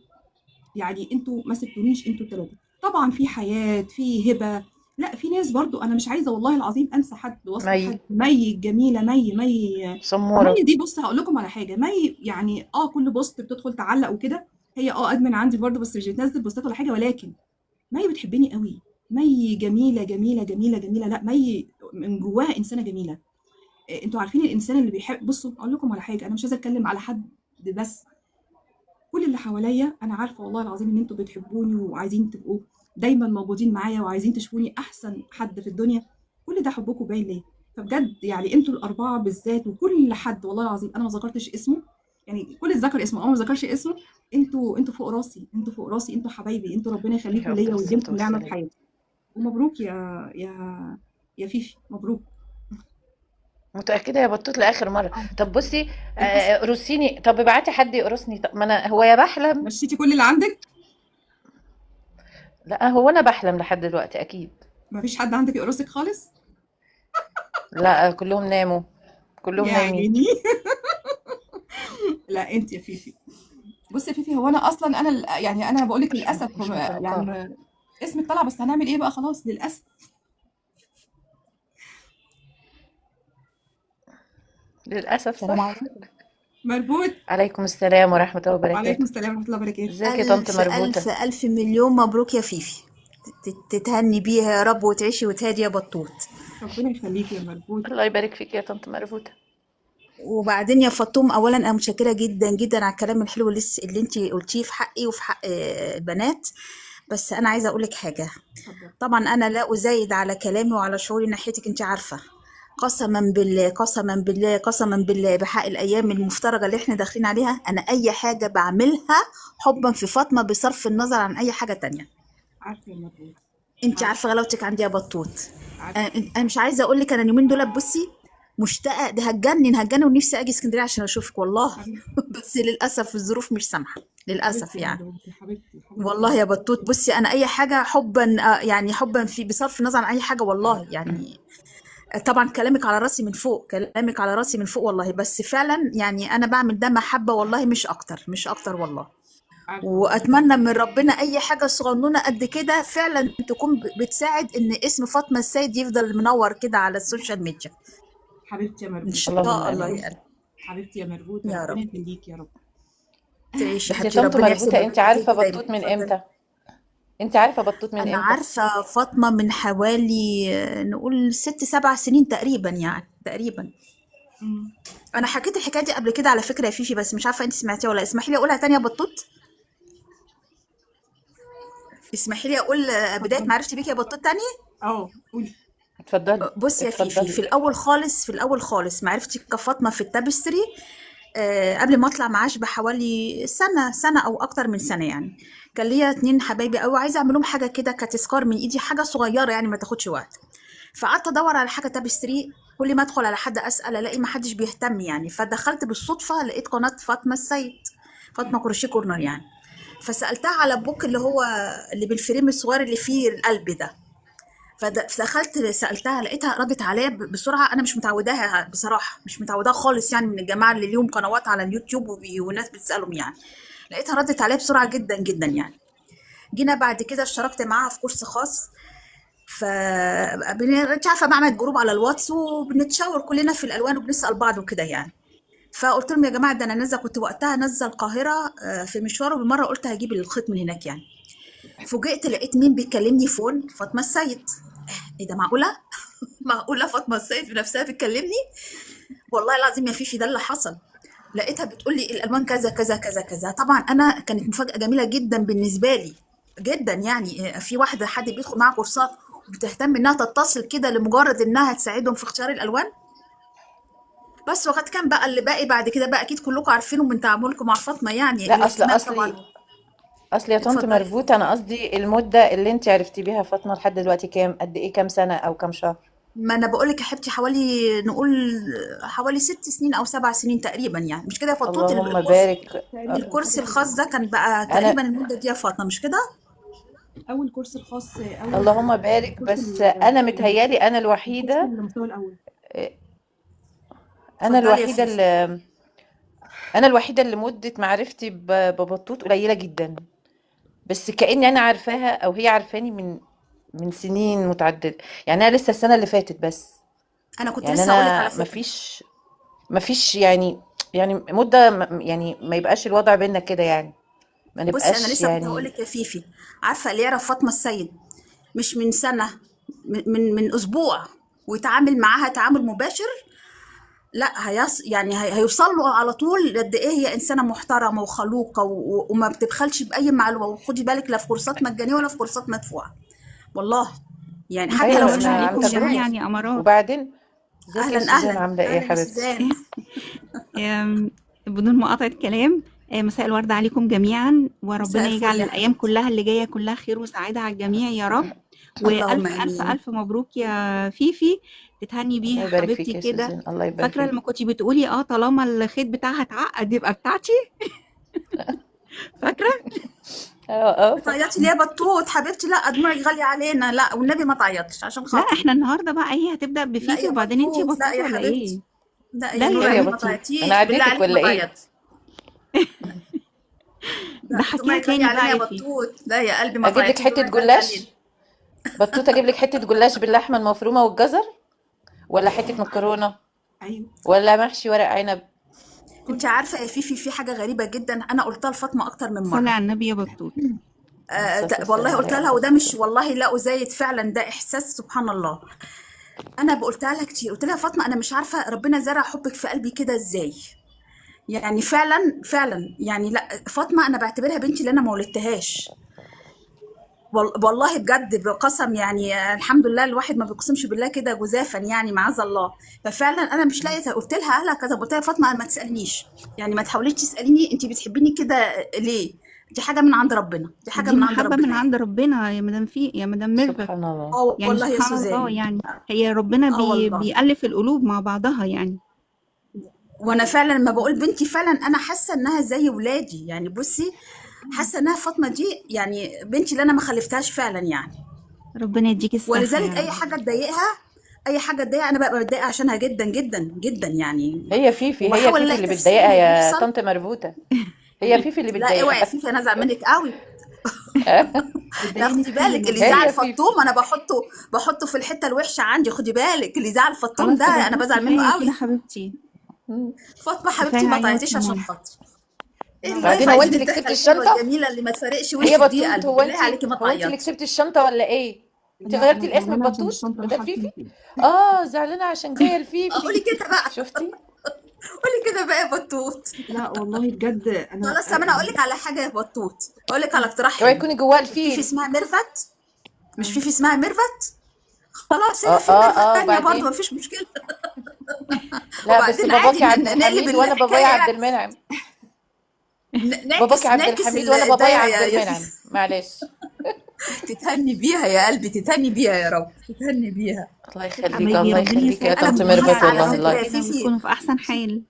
يعني انتوا ما سبتونيش، انتوا الثلاثه. طبعا في حياه، في هبه، لا في ناس برضو، انا مش عايزه والله العظيم انسى حد، وصف مي حد. مي الجميله، مي سمورة. دي. بص هقول لكم على حاجه، مي يعني كل بوست بتدخل تعلق وكده، هي ادمن عندي برضو بس مش بتنزل بوستات ولا حاجه. ولكن مي بتحبني قوي، مي جميله جميله جميله جميله. لا مي من جواها انسانه جميله. انتوا عارفين الانسان اللي بيحب، بصوا اقول لكم على حاجه، انا مش عايزه اتكلم على حد بس، كل اللي حواليا انا عارفه والله العظيم ان انتوا بتحبوني وعايزين تبقوا دايما موجودين معايا وعايزين تشوفوني احسن حد في الدنيا. كل ده حبكم باين ليه. فبجد يعني انتوا الاربعه بالذات، وكل حد والله العظيم انا ما ذكرتش اسمه، يعني كل ذكر اسمه او ما ذكرش اسمه، انتوا فوق راسي، انتوا فوق راسي، انتوا حبايبي، انتوا ربنا عليه يخليكم أفضل ليا الصلاة ويديمكم نعمه في والسلام. حياتي. ومبروك يا فيفي، مبروك. متأكدة يا بطوط لآخر مرة. اه طب بصي، القصه، قرصيني، طب ابعتي حد يقرصني. طب ما انا هو يا بحلم. مشيتي كل اللي عندك؟ لا هو انا بحلم لحد دلوقتي اكيد. مفيش حد عندك يقرصك خالص؟ لا كلهم ناموا، كلهم يا نايمين. عيني. لا انت يا فيفي، بصي يا فيفي، هو انا اصلا انا يعني انا بقول لك للاسف مش متوقعة. يعني اسمك طلع، بس هنعمل ايه بقى، خلاص للاسف. للأسف السلام صح. عليكم. مربوط. عليكم السلام ورحمة الله وعليكم وبركاته. السلام ورحمه الله وبركاته. ازيك يا طنط ألف مربوطة؟ ألف ألف مليون مبروك يا فيفي، تتهني بيها يا رب وتعيشي وتهادي يا بطوط. ربنا يخليكي يا مربوط. الله يبارك فيك يا طنط مربوطة. وبعدين يا فطوم، أولا أنا متشكرة جدا جدا على الكلام الحلو اللي انت قلتيه في حقي وفي حق البنات. بس أنا عايزة أقولك حاجة. اتفضل. طبعا أنا لا أزايد على كلامي وعلى شعوري ناحيتك، انت عارفة. قسما بالله قسما بالله قسما بالله بحق الأيام المفترجة اللي احنا داخلين عليها، أنا أي حاجة بعملها حبا في فاطمة بصرف النظر عن أي حاجة تانية. عارفه يا مربوط. انت عارفه. عارفه غلاوتك عندي يا بطوط. عارفه. انا مش عايزه اقول لك، انا اليومين دول بصي مشتاقه، ده هتجنن ونفسي اجي اسكندريه عشان اشوفك والله. حبيبتي. بس للاسف الظروف مش سامحه للاسف حبيبتي يا يعني. مربوط، حبيبتي حبيبتي. والله يا بطوط بصي، انا اي حاجه حبا يعني حبا في بصرف النظر عن اي حاجه والله يعني. طبعا كلامك على راسي من فوق، كلامك على راسي من فوق والله، بس فعلا يعني انا بعمل ده محبه والله، مش اكتر مش اكتر والله. عارفه. واتمنى من ربنا اي حاجه صغنونه قد كده فعلا تكون بتساعد ان اسم فاطمه السيد يفضل منور كده على السوشيال ميديا. حبيبتي يا ان مربوط. شاء اللهم الله آمين. يا قلبي. حبيبتي يا مربوط، يا ربنا رب يخليك يا رب. تعيشي يا بس يا حبيبتي، طنط ربنا يحسن مربوطة، انت بناتك عارفة فيكي دايما. بطوط من اتفضلي. امتى؟ انت عارفة بطوط من انا امتى؟ عارفه فاطمه من حوالي نقول 6 7 سنين تقريبا يعني تقريبا. مم. انا حكيت الحكايه دي قبل كده على فكره يا فيفي، بس مش عارفه انت سمعتيها ولا لأ. اسمحي لي اقولها تانية يا بطوط. اسمحي لي اقول بدايه اتفضلي. معرفتي بيكي يا بطوط تاني. قولي. اتفضلي. بصي يا فيفي، اتفضلي. في الاول خالص معرفتي كفاطمه في التابستري قبل ما اطلع معاش بحوالي سنه او اكتر من سنه يعني. كان ليا 2 حبايبي قوي، عايزه اعمل لهم حاجه كده كتذكار من ايدي، حاجه صغيره يعني ما تاخدش وقت. فقعدت ادور على حاجه تابستري، كل ما ادخل على حد اسال الاقي ما حدش بيهتم يعني. فدخلت بالصدفه لقيت قناه فاطمه السيد، فاطمه كروشيه كورنر يعني. فسالتها على البوك اللي هو اللي بالفريم الصغير اللي فيه القلب ده. فدخلت سالتها لقيتها ردت عليا بسرعه. انا مش متعوداها بصراحه، مش متعوداها خالص يعني من الجماعه اللي ليهم قنوات على اليوتيوب والناس بتسالهم يعني. لقيتها ردت عليا بسرعه جدا جدا يعني. جينا بعد كده اشتركت معاها في كورس خاص. ف انت عارفه بعمل جروب على الواتس وبنتشاور كلنا في الالوان وبنسال بعض وكده يعني. فقلت لهم يا جماعه ده انا نازله، كنت وقتها نازله القاهره في مشوار، وبالمره قلت هجيب الخيط من هناك يعني. فوجئت لقيت مين بيكلمني فون، فاطمه السيد. ايه ده معقوله؟ معقوله فاطمه السيد بنفسها بتكلمني؟ والله العظيم يا فيفي ده اللي حصل. لقيتها بتقول لي الالوان كذا كذا كذا كذا. طبعا انا كانت مفاجاه جميله جدا بالنسبه لي جدا يعني. في واحده حد بيدخل معاها كورسات وبتهتم انها تتصل كده لمجرد انها تساعدهم في اختيار الالوان. بس وقد كان بقى اللي باقي بعد كده بقى اكيد كلكم عارفينه من تعاملكم مع فاطمه يعني، لا الاهتمام طبعا. اصل يا طنط اتفضلي. مربوطة، انا قصدي المدة اللي انت عرفتي بيها فاطمة لحد دلوقتي كام، قد ايه، كام سنة او كام شهر؟ ما انا بقول لك يا حبيبتي حوالي نقول حوالي 6 سنين او 7 سنين تقريبا يعني، مش كده يا فطوط؟ اللهم بارك. تقريبا الكورس حاجه الخاص كده. ده كان بقى انا تقريبا المده دي يا فاطمه، مش كده؟ اول كورس الخاص، اول اللهم بارك، كورس بس انا متهيالي انا الكورس الوحيدة. المستوى الاول. انا اتفضلي يا الوحيدة فيفي. اللي انا الوحيدة اللي مدة معرفتي ببطوط قليلة جدا، بس كأني انا عارفاها او هي عارفاني من سنين متعددة. يعني انا لسه السنة اللي فاتت بس. انا كنت يعني لسه اقول لك على انا فكره. مفيش يعني مدة يعني ما يبقاش الوضع بينا كده يعني، ما بصي انا نبقاش لسه كنت هقول يعني. لك يا فيفي، عارفه اللي يعرف فاطمه السيد مش من سنه، من اسبوع، ويتعامل معاها تعامل مباشر، لا يعني هيوصل له على طول قد ايه هي انسانه محترمه وخلوقه وما بتبخلش باي معلومه. وخدي بالك لا في كورسات مجانيه ولا في كورسات مدفوعه والله يعني، حتى ايوه لو مساء في الخير انا عن عليكم تجربة. جميعا الشهادات. يا أمارات. وبعدين ازيك يا اهلا سوزان، اهلا عاملة ايه يا اهلا يا حبيبتي؟ سوزان. بدون مقاطعة كلام، مساء الورد عليكم جميعا، مساء وربنا الفل يجعل يا الأيام حبيبتي. كلها اللي جاية كلها خير وسعادة على الجميع يا رب. اللهم وألف ألف امين. ألف مبروك يا فيفي، تتهني الله بيها يبارك حبيبتي فيك يا كده. سوزان، الله يبارك فاكرة فيك. لما كنتي بتقولي طالما الخيط بتاعها اتعقد يبقى بتاعتي؟ فاكرة؟ اه بتعيطي ليه يا بطوط حبيبتي؟ لا دموعك غالية علينا، لا والنبي ما تعيطش عشان لا خاطري. احنا النهارده بقى ايه، هتبدأ لا بفيفي يا وبعدين انتي بطوط، لا بطوط يا ولا حبيبتي، ايه؟ لا لا يا نور ايه يا يا عيني ما بطوط، انا تعيطيش بالله عديتك عليك ما ولا ايه؟ تعيطي. ده لا حكيها دموعك غالية تاني علينا بقى يا يا فيفي. بطوط، لا يا قلبي ما اجيب لك تعيطيش حته دموعك غالية علينا. جلاش؟ بطوط، اجيب لك حته جلاش باللحمه المفرومه والجزر، ولا حته مكرونه، ايوه ولا محشي ورق عنب؟ انت كله. عارفة يا فيفي في حاجة غريبة جدا انا قلتها لفاطمة اكتر من صلي مرة. على النبي يا بطوط. عليه الصلاه والله والسلام قلتها عليه لها، افضل وده الصلاه. مش والله لا أزايد، فعلا ده احساس سبحان الله. انا قلتها لها كتير، قلت لها يا فاطمة انا مش عارفة ربنا زرع حبك في قلبي كده ازاي. يعني فعلا فعلا يعني، لا فاطمة انا بعتبرها بنتي اللي انا ما ولدتهاش. والله بجد بقسم يعني، الحمد لله الواحد ما بيقسمش بالله كده جزافا يعني معاذ الله. ففعلا انا مش لاقيه، قلت لها اهلا كذا، قلت لها يا فاطمه ما تسالنيش، يعني ما تحاوليش تساليني انت بتحبيني كده ليه. دي حاجه من عند ربنا، دي حاجه دي من عند محبة من ربنا يعني. عند ربنا يا مدام يا مدام ميرفت. سبحان الله. اه يعني والله يا سبحان الله، سوزان. يعني هي ربنا اه والله. بيألف القلوب مع بعضها يعني. وانا فعلا لما بقول بنتي فعلا انا حاسه انها زي ولادي يعني. بصي حاسه انها فاطمه دي يعني بنتي اللي انا ما خلفتهاش فعلا يعني. ربنا يديكي الصحة يا ولذلك رب. اي حاجه تضايقها، اي حاجه تضايقها انا ببقى متضايقه عشانها جدا جدا جدا يعني. هي فيفي، هي وبحاول فيفي الاقي اللي تفسير بتضايقها للي يا بيحصل. طنط مربوطه، هي فيفي اللي لا اوعي يا بتضايقها. فيفي انا ازعل منك قوي. لا بتضايقني خدي في كل بالك اللي مكان. يزعل هي فيفي. فطوم انا بحطه في الحته الوحشه عندي، خدي بالك اللي يزعل فطوم ده خلاص يا انا بطوط بزعل منه كفاية كده قوي. حبيبتي. مم. فاطمه كفاية حبيبتي ما عياط تعيطيش يا عشان ماما. خاطري. ايه لا اللايف بعدين هو والله. انت عايزين اللي الضحكه كسبتي الحلوه الشنطه؟ الجميله اللي ما تفرقش ايه يا وشك دي يا بطوط، قلبي، هو بالله انت، عليكي ما هو انت اللي تعيطي. كسبتي الشنطه ولا ايه؟ انت لا غيرتي انا الاسم زعلانه عشان ببطوط الشنطه بدل راحت فيفي؟ فين. اه زعلانه عشان جايه قولي لفيفي. كده بقى، شفتي؟ قولي كده بقى يا بطوط. لا والله بجد انا خلاص طب انا اقول لك على حاجه يا بطوط، اقول لك على اقتراح اوعي حلو. يكوني جواه فيفي الفيل. اسمها ميرفت، مش آه. فيفي اسمها ميرفت، خلاص اه هي في اه ميرفت اه تانية برضه وبعدين؟ مفيش مشكلة. لا بس وبعدين عادي باباكي عبد نقلب الحميد وانا بابايا الحكاية عبد يعني، المنعم. باباكي نعكس عبد نعكس الحميد وانا بابايا الدايرة عبد يا المنعم، معلش. تتهني بيها يا قلبي، تتهني بيها يا رب، تتهني بيها. الله يخليك، حبايبي الله ربنا يخليك يا انا طنط يسعدكم ميرفت، كويسة على والله ويحفظكم فكرة الله. يا كده فيفي. وتكونوا في أحسن حال.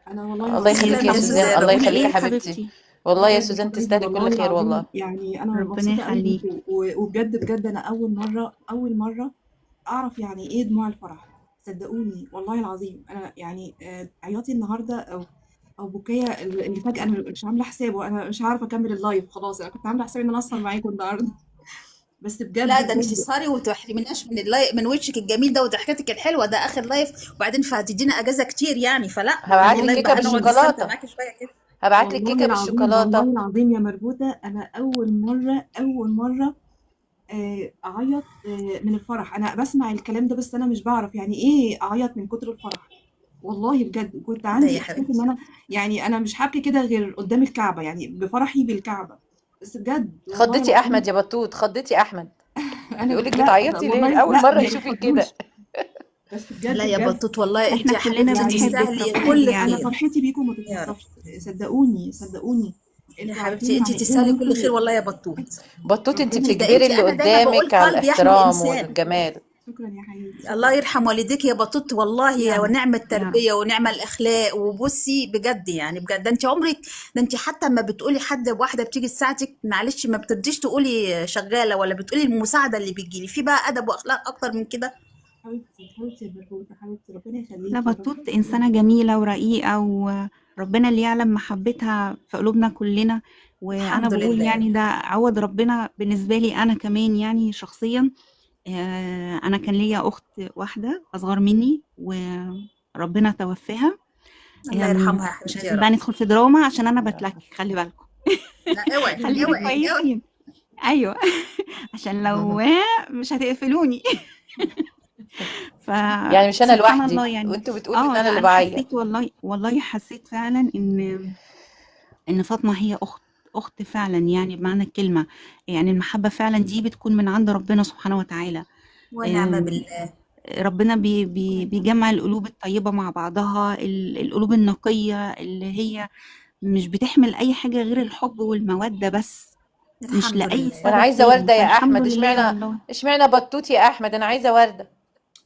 انا والله الله العظيم يخليك تسلمي يا يا بجد سوزان، سوزان الله ربنا تقولي يخليك إيه يا يا يخليك. حبيبتي. حبيبتي؟ والله يا بجد سوزان حبايبي تستاهلي والله كل خير العظيم، والله. يعني انا ربنا مبسوطه قوي يخليك. بيكم وبجد بجد انا اول مره اعرف يعني ايه دموع الفرح. صدقوني والله العظيم انا يعني عياطي النهارده او بكايا اللي فجاه انا مش عامله حسابه، انا مش عارفه اكمل اللايف خلاص، انا كنت عامله حسابي ان انا اسهر معاكم النهارده. بس بجد لا ده انت بجد تسهري وتحرمناش من من وشك الجميل ده وضحكتك الحلوه، ده اخر لايف وبعدين فهتدينا اجازه كتير يعني، فلا هبعت خلي لك اللايف كيكه بقى نقعد نستمتع بالشوكولاته، معاكي شويه كده. هبعت لك والله كيكه العظيم والله بالشوكولاته. العظيم يا مربوطه انا اول مره اعيط من الفرح. انا بسمع الكلام ده بس انا مش بعرف يعني ايه اعيط من كتر الفرح. والله بجد كنت لا يا عندي احساس ان حبيبتي. انا يعني انا مش هبكي كده غير قدام الكعبه، يعني بفرحي بالكعبه. بس بجد والله خضتي احمد العظيم يا بطوط، خضتي احمد. انا بيقول لك لا بتعيطي ليه؟ والله اول لا مره ما يشوفك كده. يتخضوش. بس لا بجد يا بجد بطوط والله انت احنا يا كلنا حبيبتي يعني بنحبك، تستاهلي ربنا كل انا يعني. خير. فرحتي بيكم ما يا رب. تتوصفش. صدقوني يا انتوا حبيبتي عارفين انت يعني ايه ان تستاهلي كل خير انتوا والله يا بطوط. بطوط، انت ربنا ده بتجبري انت اللي انا دايما بقول قدامك على قلب يحمل الاحترام انسان. والجمال. شكرا يا حبيبي الله شكرا. يرحم والديك يا بطوط والله، يا يا رب ونعم يا رب. التربية ونعم الأخلاق. وبصي بجد يعني بجد ده انت عمرك، ده انت حتى ما بتقولي حد واحدة بتيجي تساعدك معلش ما بترضيش تقولي شغالة، ولا بتقولي المساعدة اللي بتجيلي في بقى أدب وأخلاق أكتر من كده. حبيبتي يا مربوطه حبيبتي ربنا لا يخليكي يا رب. بطوط إنسانة جميلة ورقيقة، وربنا اللي يعلم محبتها في قلوبنا كلنا. وأنا الحمد بقول لله. يعني ده عوض ربنا بالنسبة لي أنا كمان يعني شخصيا. أنا كان ليا أخت واحدة أصغر مني وربنا توفاها. الله يرحمها يا مش حبيبتي يا عايزين بقى رب. ندخل في دراما عشان أنا بتلكك، خلي بالكم. لا اوعي خلينا اوعي اوعي. كويسين. أيوه. عشان لو مش هتقفلوني. يعني مش انا فسبحان الله لوحدي يعني. وانتوا بتقولوا ان لا انا اللي انا بعيط؟ حسيت والله حسيت فعلا ان فاطمه هي اخت فعلا يعني بمعنى الكلمه. يعني المحبه فعلا دي بتكون من عند ربنا سبحانه وتعالى. ونعم أم، بالله. ربنا بيجمع القلوب الطيبه مع بعضها، القلوب النقيه اللي هي مش بتحمل اي حاجه غير الحب والموده بس، مش الحمد لاي لله. وانا سبب عايزه تاني. ورده يا فالحمد احمد، لله اشمعنى؟ والله. اشمعنى بطوط يا احمد؟ انا عايزه ورده.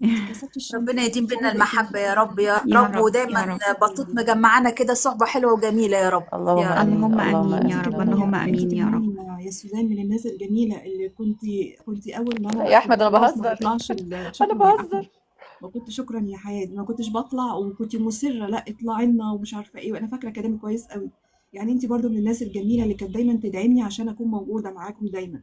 انت كسبتي الشنطه، ربنا يديم بينا الشنطه بقت المحبة يا رب يا يا رب، رب يا ودايما رب. بطوط مجمعانا كده صحبة حلوة وجميلة يا رب. اللهم يا رب. امين، اللهم اللهم امين يا انت امين، رب، اللهم كمان اللهم انت امين. امين يا رب. كمان يا سوزان من الناس الجميله اللي كنت اول ما لا انا يا كنت احمد انا خلاص ما بهزر، بطلعش انا شكرا يا احمد، بهزر. ما كنت شكرا يا حياد ما كنتش بطلع وكنت مصره لا اطلعي لنا ومش عارفه ايه، وانا فاكره كلامي كويس قوي. يعني انت برضو من الناس الجميله اللي كانت دايما تدعمني عشان اكون موجوده معاكم دايما.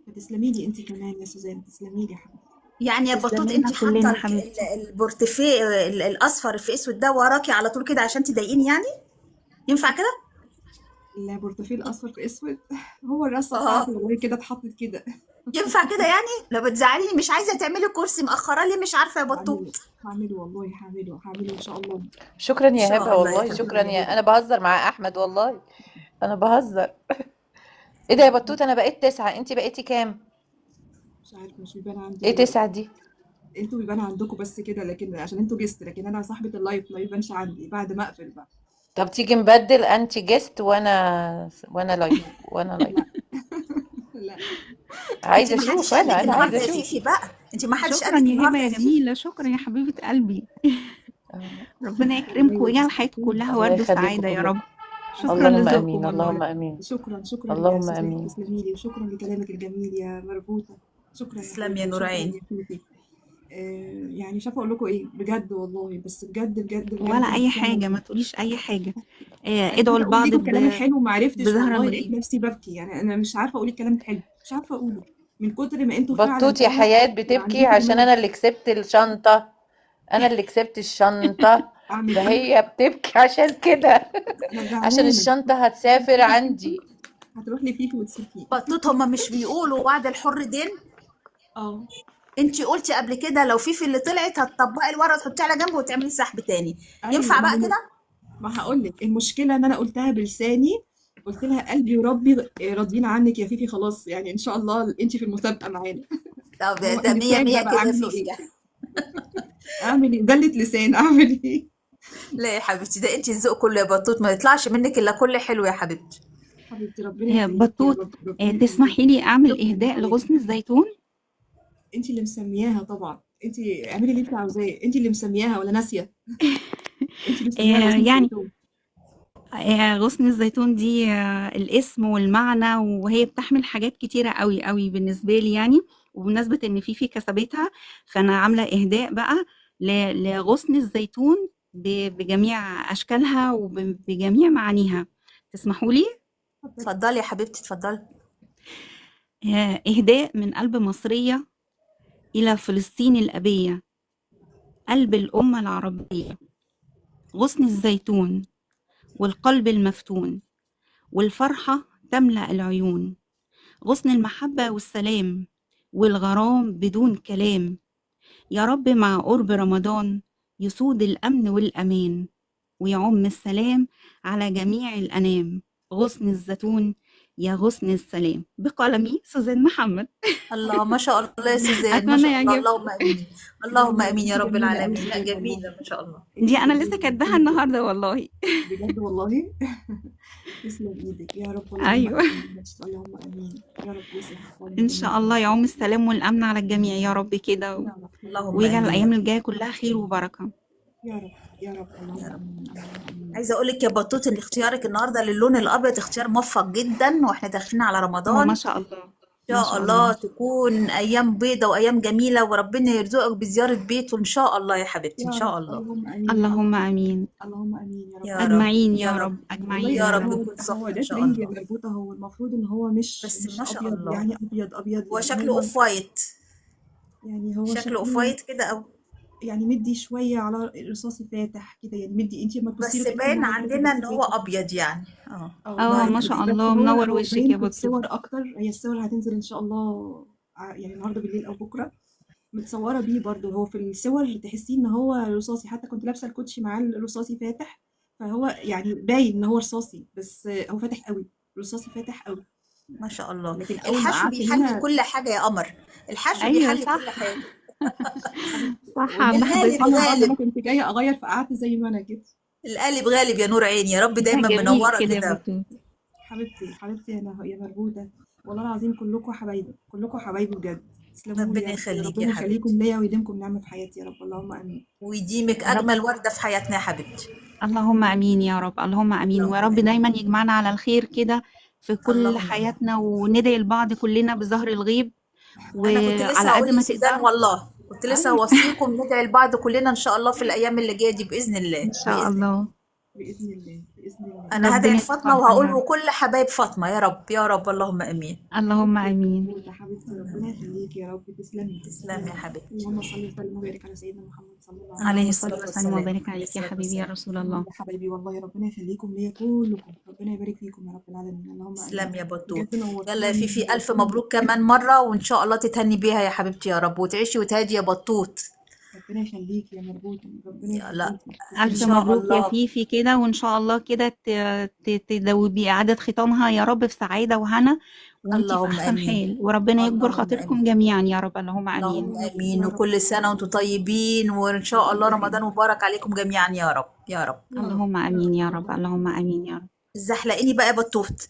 فتسلمي لي انت كمان يا سوزان، تسلمي لي يا حبيبتي. يعني يا بطوط تسلمي لنا انت حاطة كلنا حبيبتي. البورتفيه الاصفر في اسود ده وراكي على طول كده عشان تضايقيني يعني؟ ينفع كده؟ البورتفيه الاصفر في اسود هو الرصه بتاعتي اه، والله كده اتحطت كده. ينفع كده يعني؟ لو بتزعليني مش عايزة تعملي كرسي مأخرة لي، مش عارفة يا هعمله، بطوط. هعمله والله، هعمله ان شاء الله. شكرا ان يا شاء هبه الله يا والله، حبيبي. شكرا شكرا يا يا، هبه. انا بهزر مع احمد والله، انا بهزر. ايه ده يا بطوط، انا بقيت 9، انتي بقيتي كام؟ مش عارفه، مش بيبان عندي ايه دلوقتي. 9 دي؟ انتوا بيبان عندكم بس كده، لكن عشان انتوا جست، لكن انا صاحبه اللايف ما بيبانش عندي بعد ما اقفل بقى. طب تيجي نبدل، انتي جيست وانا لايف، وانا لايف. لا لا. انت عايزه ما حدش اشوف، قال لك انا عايزه النهارده يا اشوف. فيفي بقى، انت ما حدش قال شكرا لك يا هبه النهارده يا يا فيفي. جميله، شكرا يا حبيبه قلبي. آه، ربنا والله يكرمكم ويجعل حياتكم تسلمي. كلها الله ورد يخليكم وسعاده يا كلكم. رب. شكرا تسلمي اللهم يا لذوقكم امين، حبيبتي والله. اللهم والله. امين. شكرا يا اللهم سوزان، امين. تسلمي لي، وشكرا لكلامك الجميل يا مربوطه. شكرا يا تسلم يا حبيبتي، نور وشكرا عين. يا فيفي. يعني مش عارفه اقول لكم ايه بجد والله، بس بجد بجد ولا بجد اي مهتمه حاجه، ما بيكم. تقوليش اي حاجه. انا ادعوا عايزه اقول لبعض ليكم كلام الحلو وما عرفتش بظهر والله، لقيت الغيب. نفسي ببكي، يعني انا مش عارفه اقول الكلام الحلو، مش عارفه اقوله من كتر ما انتوا فعلا بطوط يا فعلا حياة بتبكي عندكم عشان دماغ. انا اللي كسبت الشنطة، انا اللي كسبت الشنطة، اعمل ايه؟ فهي بتبكي عشان كده. انا عشان زعلانه. الشنطة هتسافر عندي. هتروح لفيفي وتسيبيه. بطوط هما مش بيقولوا وعد الحر دين؟ اه. انت قلتي قبل كده لو فيفي اللي طلعت هتطبقي الورقه تحطيه على جنب وتعملي سحب تاني. ايوه، ينفع ما بقى هو كده؟ ما هقول لك المشكله ان انا قلتها بلساني. قلت لها قلبي وربي راضيين عنك يا فيفي، خلاص يعني ان شاء الله انت في المسابقه معانا. طب هو ده مية اللسان ده مية بقى كده يا اعمل له فيفي. ايه؟ اعمل ايه؟ زلة لسان اعمل ايه؟ لا يا حبيبتي، ده انت الذوق كله يا بطوط، ما يطلعش منك الا كل حلو يا حبيبتي. حبيبتي ربنا يخليكي يا بطوط، رب، ربنا يخليكي. تسمحي لي اعمل شكرا يا اهداء حياتي. لغصن الزيتون؟ انت اللي مسمياها طبعا، انت اعملي اللي انت عاوزاه، انت اللي مسمياها ولا ناسيه؟ انت اللي مسمياها غصن يعني الزيتون. غصن الزيتون دي الاسم والمعنى، وهي بتحمل حاجات كتيرة قوي قوي بالنسبة لي يعني. وبمناسبة ان فيفي كسبتها، فانا عاملة اهداء بقى لغصن الزيتون بجميع اشكالها وبجميع معانيها. تسمحوا لي؟ اتفضلي. اتفضلي يا حبيبتي اتفضلي. اهداء من قلب مصرية الى فلسطين الابية، قلب الامة العربية. غصن الزيتون والقلب المفتون، والفرحة تملأ العيون. غصن المحبة والسلام والغرام بدون كلام. يا رب مع قرب رمضان يسود الأمن والأمان، ويعم السلام على جميع الأنام. غصن الزيتون يا غصن السلام. بقلمي سوزان محمد. الله ما شاء الله يا سوزان، ما أتمنى شاء الله، يعجبكم. اللهم امين. اللهم جميله، امين انت يا رب جميله قوي العالمين. لا سوزان والله. جميله ما شاء الله. انت دي أنا لسه جميله كاتباها ربنا يبارك. النهاردة والله. بجد والله. تسلم ايدك يا رب، اللهم أيوه. امين، اللهم امين يا رب، يصلح احوال إن الجميع. شاء الله يعم السلام والأمن على الجميع يا رب كده، يا رب يا رب اللهم ويجعل امين. الأيام الجاية كلها خير وبركة. يا رب يا رب، يا اللهم رب. امين اللهم امين. عايزه اقول لك يا بطوط ان اختيارك النهارده للون الابيض اختيار موفق جدا، واحنا داخلين على رمضان. ما شاء الله، ان ما شاء شاء الله. الله تكون ايام بيضة وايام جميله، وربنا يرزقك بزياره بيته ان شاء الله يا حبيبتي، ان يا رب شاء الله. اللهم امين يا اللهم حبيبتي. آمين. اللهم امين يا رب يا رب العالمين. أجمعين يا يا رب. رب، والله أجمعين يا يا رب رب. يكون هو صح ان ده شاء ترنج الله. مربوطه، هو المفروض ان هو مش بس مش ما شاء ابيض الله، يعني ابيض ابيض، هو يعني شكله هو اوف وايت. يعني هو شكله اوف شكله وايت كده او يعني مدي شويه على الرصاصي فاتح كده، يعني مدي، انت لما تبصي له بس تحسي ان باين هو رصاصي عندنا بس ان هو فاتح. ابيض يعني. اه. اه اه باين ما باين شاء كده، بس الله، هو منور هو وشك يا باين في بطوط. الصور اكتر، هي الصور هتنزل ان شاء الله يعني النهارده بالليل او بكره، متصوره بيه برضو. هو في الصور تحسيه ان هو رصاصي، حتى كنت لابسه الكوتشي معاه الرصاصي فاتح، فهو يعني باين ان هو رصاصي، بس هو فاتح قوي، رصاصي فاتح قوي. ما شاء الله. لكن اول ما الحشو قعدت بيحلي هنا كل حاجه يا قمر، الحشو أيوة بيحلي كل صح. حاجه. حبيبتي، صح عند والمكتب القالب سبحان حضرتك. الله ان انا غالب. كنت جايه اغير فقعدت زي ما انا كده. القالب غالب يا نور عيني، يا رب ده دايما جميل منوره كده يا كده. بطوط. حبيبتي حبيبتي يا مربوطه، والله العظيم كلكم حبايبي، كلكم حبايبي بجد. تسلموا لي ربنا يا رب، يخليك يا ربنا يخليكم حبيبتي ليا ويديمكم نعمة في حياتي يا رب، اللهم امين. ويديمك يا رب. اجمل ورده في حياتنا يا حبيبتي. اللهم امين يا رب، اللهم امين، ويا اللهم رب امين. دايما يجمعنا على الخير كده في كل اللهم امين. حياتنا، وندعي لبعض كلنا بظهر الغيب، انا كنت لسه وعلى هقول قد ما لسوزان تقدروا. والله، كنت لسه ايوه هوصيكم ندعي لبعض كلنا ان شاء الله في الايام اللي جايه دي باذن الله ان شاء باذن الله. الله. باذن الله باذن الله. انا هدعي ربنا لفاطمه يتقبل وهقول يا رب. وكل حبايب فاطمه يا رب يا رب اللهم امين. اللهم حبيبتي يا امين. مربوطة، حبيبتي ربنا يخليك يا رب، تسلمي تسلم يا تسلمي. حبيبتي. اللهم صل وسلم وبارك على سيدنا محمد صلى الله عليه عليه اللهم وسلم. صل الصلاه وسلم والسلام. وبارك عليه عليك يا الصلاه حبيبي يا والسلام. رسول الله. يا حبايبي والله ربنا يخليكم ليا كلكم، ربنا يبارك فيكم يا رب العالمين، اللهم امين. تسلم يا بطول. بجد يلا يا نورتوني فيفي الف نورتوني. مبروك كمان مره، وان شاء الله تتهني بيها يا حبيبتي يا رب، وتعيشي وتهدي يا بطوط. ربنا يخليك يا مربوطة، ربنا يلا يخليكي ان ألف تسلمي. شاء مبروك يا الله. فيفي كده، وإن شاء الله كده تدوبي إعادة ختامها يا رب في سعادة وهنا، وانتي في اللهم أحسن امين. حال، وربنا يكبر اللهم خاطركم امين. جميعا يا رب، اللهم آمين. اللهم يا رب امين. يا رب وكل اللهم سنه وانتم امين. طيبين، وان شاء وانتم الله بخير رمضان مبارك عليكم جميعا يا رب يا رب. يا رب اللهم يا آمين رب يا يا رب، رب. اللهم آمين يا رب. زحلقيني بقى يا بطوط.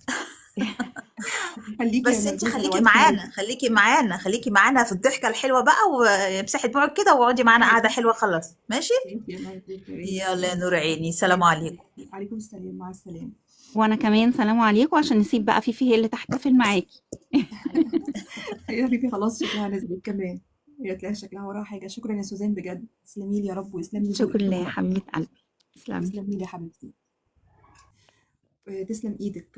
خليكي يا بس انت مربوطة لو خليكي ألف معانا مرة. خليكي معانا خليكي معانا في الضحكه الحلوه بقى، وامسحي دموعك كده واقعدي معانا قاعده حلوه خلاص ماشي. ماشي يا مربوطة، ماشي يلا يا ماشي. نور عيني، سلام ماشي عليكم. حبيبتي، عليكم السلام، مع السلامة. وأنا كمان سلام عليكم، عشان نسيب بقى فيفي هي اللي تحتفل معاكي. هي فيفي خلاص شكلها نزلت كمان، هي تلاقي شكلها وراها حاجة. شكرا يا سوزان بجد، تسلمي لي يا رب ويسلم لي شكرا ذوقك لله يا كله. حبيبة قلبي، تسلمي. تسلمي لي يا حبيبتي. تسلم ايدك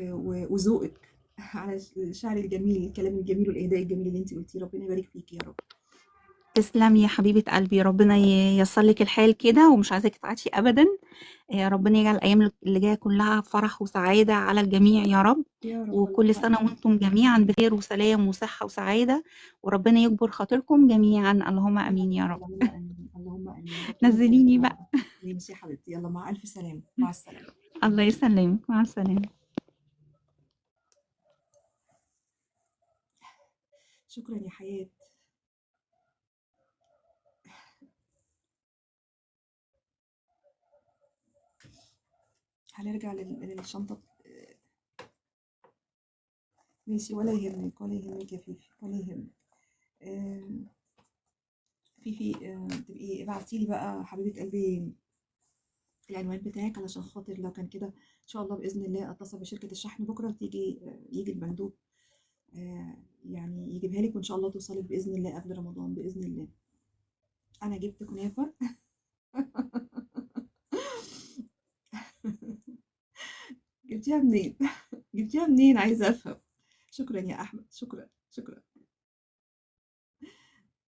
وذوقك على الشعر الجميل، الكلام الجميل والاهداء الجميل اللي انت قلتيه، ربنا يبارك فيكي يا رب. تسلمي يا حبيبة قلبي، ربنا ييسر لك الحال كده، ومش عايزاكي تعيشي أبدا. ربنا يجعل الأيام اللي جاية كلها فرح وسعادة على الجميع يا رب، يا رب وكل اللهم سنة امين. وانتم جميعا بخير وسلام وصحة وسعادة، وربنا يكبر خاطركم جميعا، اللهم يا آمين رب يا رب. اللهم امين اللهم امين. ربنا نزليني يخليكي يا بقى. رب. ماشي يا حبيبتي، يلا مع الف سلامة، مع السلامة. الله يسلمك، مع السلامة. شكرا يا حياة. هنرجع للشنطة. ماشي، ولا يهمك ولا يهمك يا فيفي، ولا يهمك. آم، فيفي تبقي ابعتيلي بقى حبيبة قلبي العنوان بتاعك، علشان خاطر لو كان كده ان شاء الله باذن الله اتصل بشركة الشحن بكرة، تيجي يجي المندوب يعني يجيبها لك، وان شاء الله توصلك باذن الله قبل رمضان باذن الله. انا جبت كنافة. جبتيها منين؟ جبتيها منين؟ عايزة افهم. شكرا يا احمد، شكرا شكرا.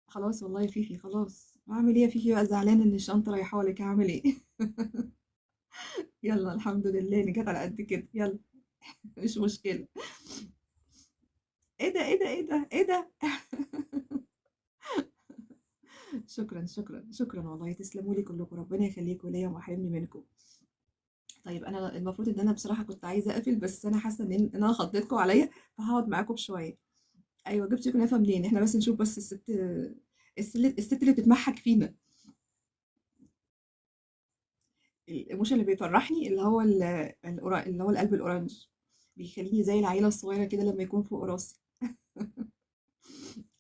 خلاص والله يا فيفي، خلاص اعمل ايه يا فيفي بقى، زعلانة ان الشنطة رايحة لك، اعمل ايه؟ يلا الحمد لله ان جت على قد كده، يلا مش مشكلة. ايه ده ايه ده ايه ده ايه ده. شكرا شكرا شكرا والله، تسلموا لي كلكم، ربنا يخليكم ليا وما يحرمني منكم. طيب انا المفروض ان انا بصراحة كنت عايزة اقفل، بس انا حاسة ان انا خضيتكم عليا، فهقعد معاكم شوية. ايوه جبتي كنافة منين؟ احنا بس نشوف بس الست اللي بتتمحك فينا. الموشة اللي بيفرحني اللي هو اللي هو القلب الأورانج، بيخليني زي العيلة الصغيرة كده لما يكون فوق راسي.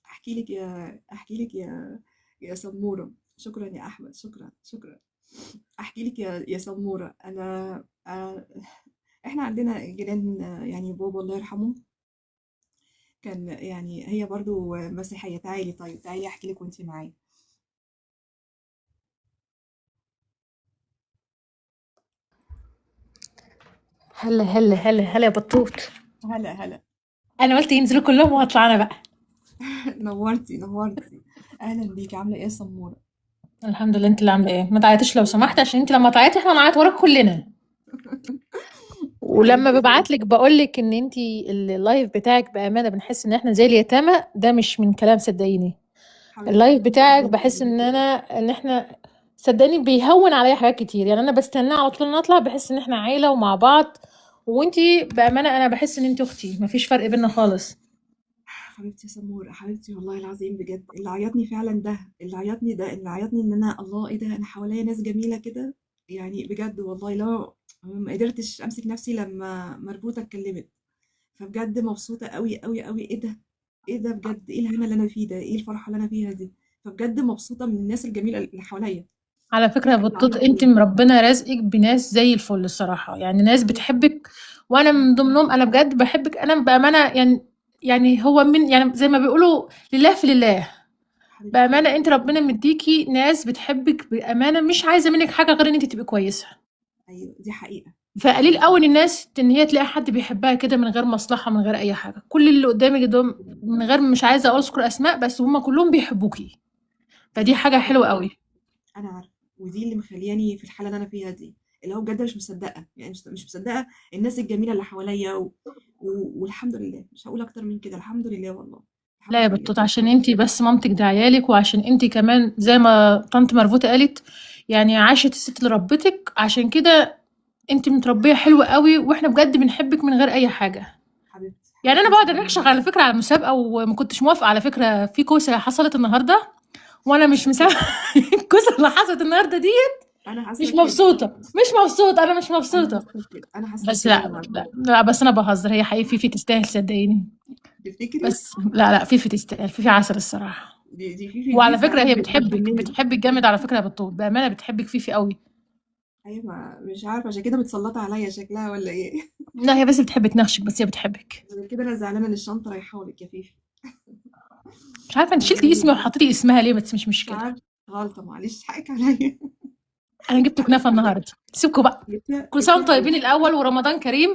أحكي لك يا سمورة. شكرا يا أحمد، شكرا شكرا. أحكي لك يا سمورة، أنا إحنا عندنا جيران، يعني بابا الله يرحمه كان، يعني هي برضو مسيحية. تعالي طيب، تعالي أحكي لك وأنتي معايا. هلا هلا هلا هلا يا بطوط. هلا هلا. انا قلت ينزلوا كلهم وهطلع انا بقى. نورتي نورتي. أهلا بيكي، عاملة إيه يا سمورة؟ الحمد لله. انت اللي عامله ايه؟ ما تعيطيش لو سمحت، عشان انت لما تعيطي احنا نعيط وراك كلنا. ولما حبيبتي ببعت لك بقول لك ان انت اللايف بتاعك بامانه بنحس ان احنا زي اليتامى، ده مش من كلام صدقيني. حبيبتي اللايف بتاعك بجد بحس بجد. ان احنا صدقني بيهون عليا حاجات كتير، يعني انا بستناه على طول ان اطلع، بحس ان احنا عيله ومع بعض. وانتي بامانه انا بحس ان انت اختي، مفيش فرق بينا خالص. حبيبتي يا سمورة، حبيبتي والله العظيم بجد، اللي عيطني فعلا ده، اللي عيطني ان انا الله ايه ده، انا حواليا ناس جميلة كده، يعني بجد والله لا ما قدرتش امسك نفسي لما مربوطة اتكلمت، فبجد مبسوطة قوي قوي قوي. ايه ده، ايه ده بجد، ايه الهنا اللي انا فيه ده، ايه الفرحه اللي انا فيها دي. فبجد مبسوطه من الناس الجميله اللي حواليا، على فكرة يا اللي بطوط، عامله انت حواليا. مربنا رزقك بناس زي الفل الصراحة، يعني ناس بتحبك، وانا من ضمنهم. انا بجد بحبك انا بأمانة، يعني هو من يعني زي ما بيقولوا لله في لله. حبيبتي بأمانة ربنا انت ربنا مديكي ناس بتحبك بأمانة، مش عايزة منك حاجة غير ان انت تبقي كويسة. ايوه دي حقيقه، دي فقليل حقيقه. قوي إن الناس ان هي تلاقي حد بيحبها كده من غير مصلحة، من غير اي حاجة. كل اللي قدامك دول من غير، مش عايزة اذكر اسماء، بس هم كلهم بيحبوكي، فدي ايوه حاجة حلوة قوي. انا عارفه، ودي اللي مخلياني في الحاله اللي انا فيها دي، اللي هو بجد مش مصدقه، يعني مش مصدقه الناس الجميله اللي حواليا والحمد لله، مش هقول اكتر من كده، الحمد لله والله، لا الحمد يا لله. بطوط، عشان انتي بس مامتك ده عيالك، وعشان انتي كمان زي ما طنط مربوطة قالت، يعني عاشت الست اللي ربتك، عشان كده انتي متربية حلوة قوي، واحنا بجد بنحبك من غير اي حاجة. حبيبتي يعني انا حبيبتي بقعد مسلمه اناقشك لي. على فكرة على المسابقة، وما كنتش موافقة على فكرة في كوسة حصلت النهاردة، وانا مش حاسه بكده، مسامحة. الكوسة اللي حصلت النهاردة دي انا حاسه مش بكده، مبسوطة، مش مبسوطة، انا مش انا مبسوطة. حاسه بكده، انا حاسه بس بكده لا النهارده. لا لا، بس انا بهزر، هي حقيقي فيفي تستاهل صدقيني. تفتكري؟ بس لا لا، فيفي تستاهل، فيفي عسل الصراحة. دي فيفي وعلى ساعات فكرة هي بتحبك بتجنني. بتحبك جامد على فكرة يا بطول، بأمانة بتحبك فيفي قوي. ايوه مش عارفه، عشان كده متسلطه عليا شكلها ولا ايه. لا هي بس بتحب تناقشك، بس هي بتحبك. عشان كده انا زعلانه ان الشنطه رايحه لك يا فيفي. مش عارفة انت شلتي زعلانه اسمي جدا. وحطيتي اسمها ليه، بس مش مش مشكلة. عارفه، غلطه معلش حقك عليا. انا جبت حقك كنافة عليا. النهاردة، سيبكوا بقى. كل سنة وانتم جبتيها طيبين امتى؟ الأول، ورمضان كريم.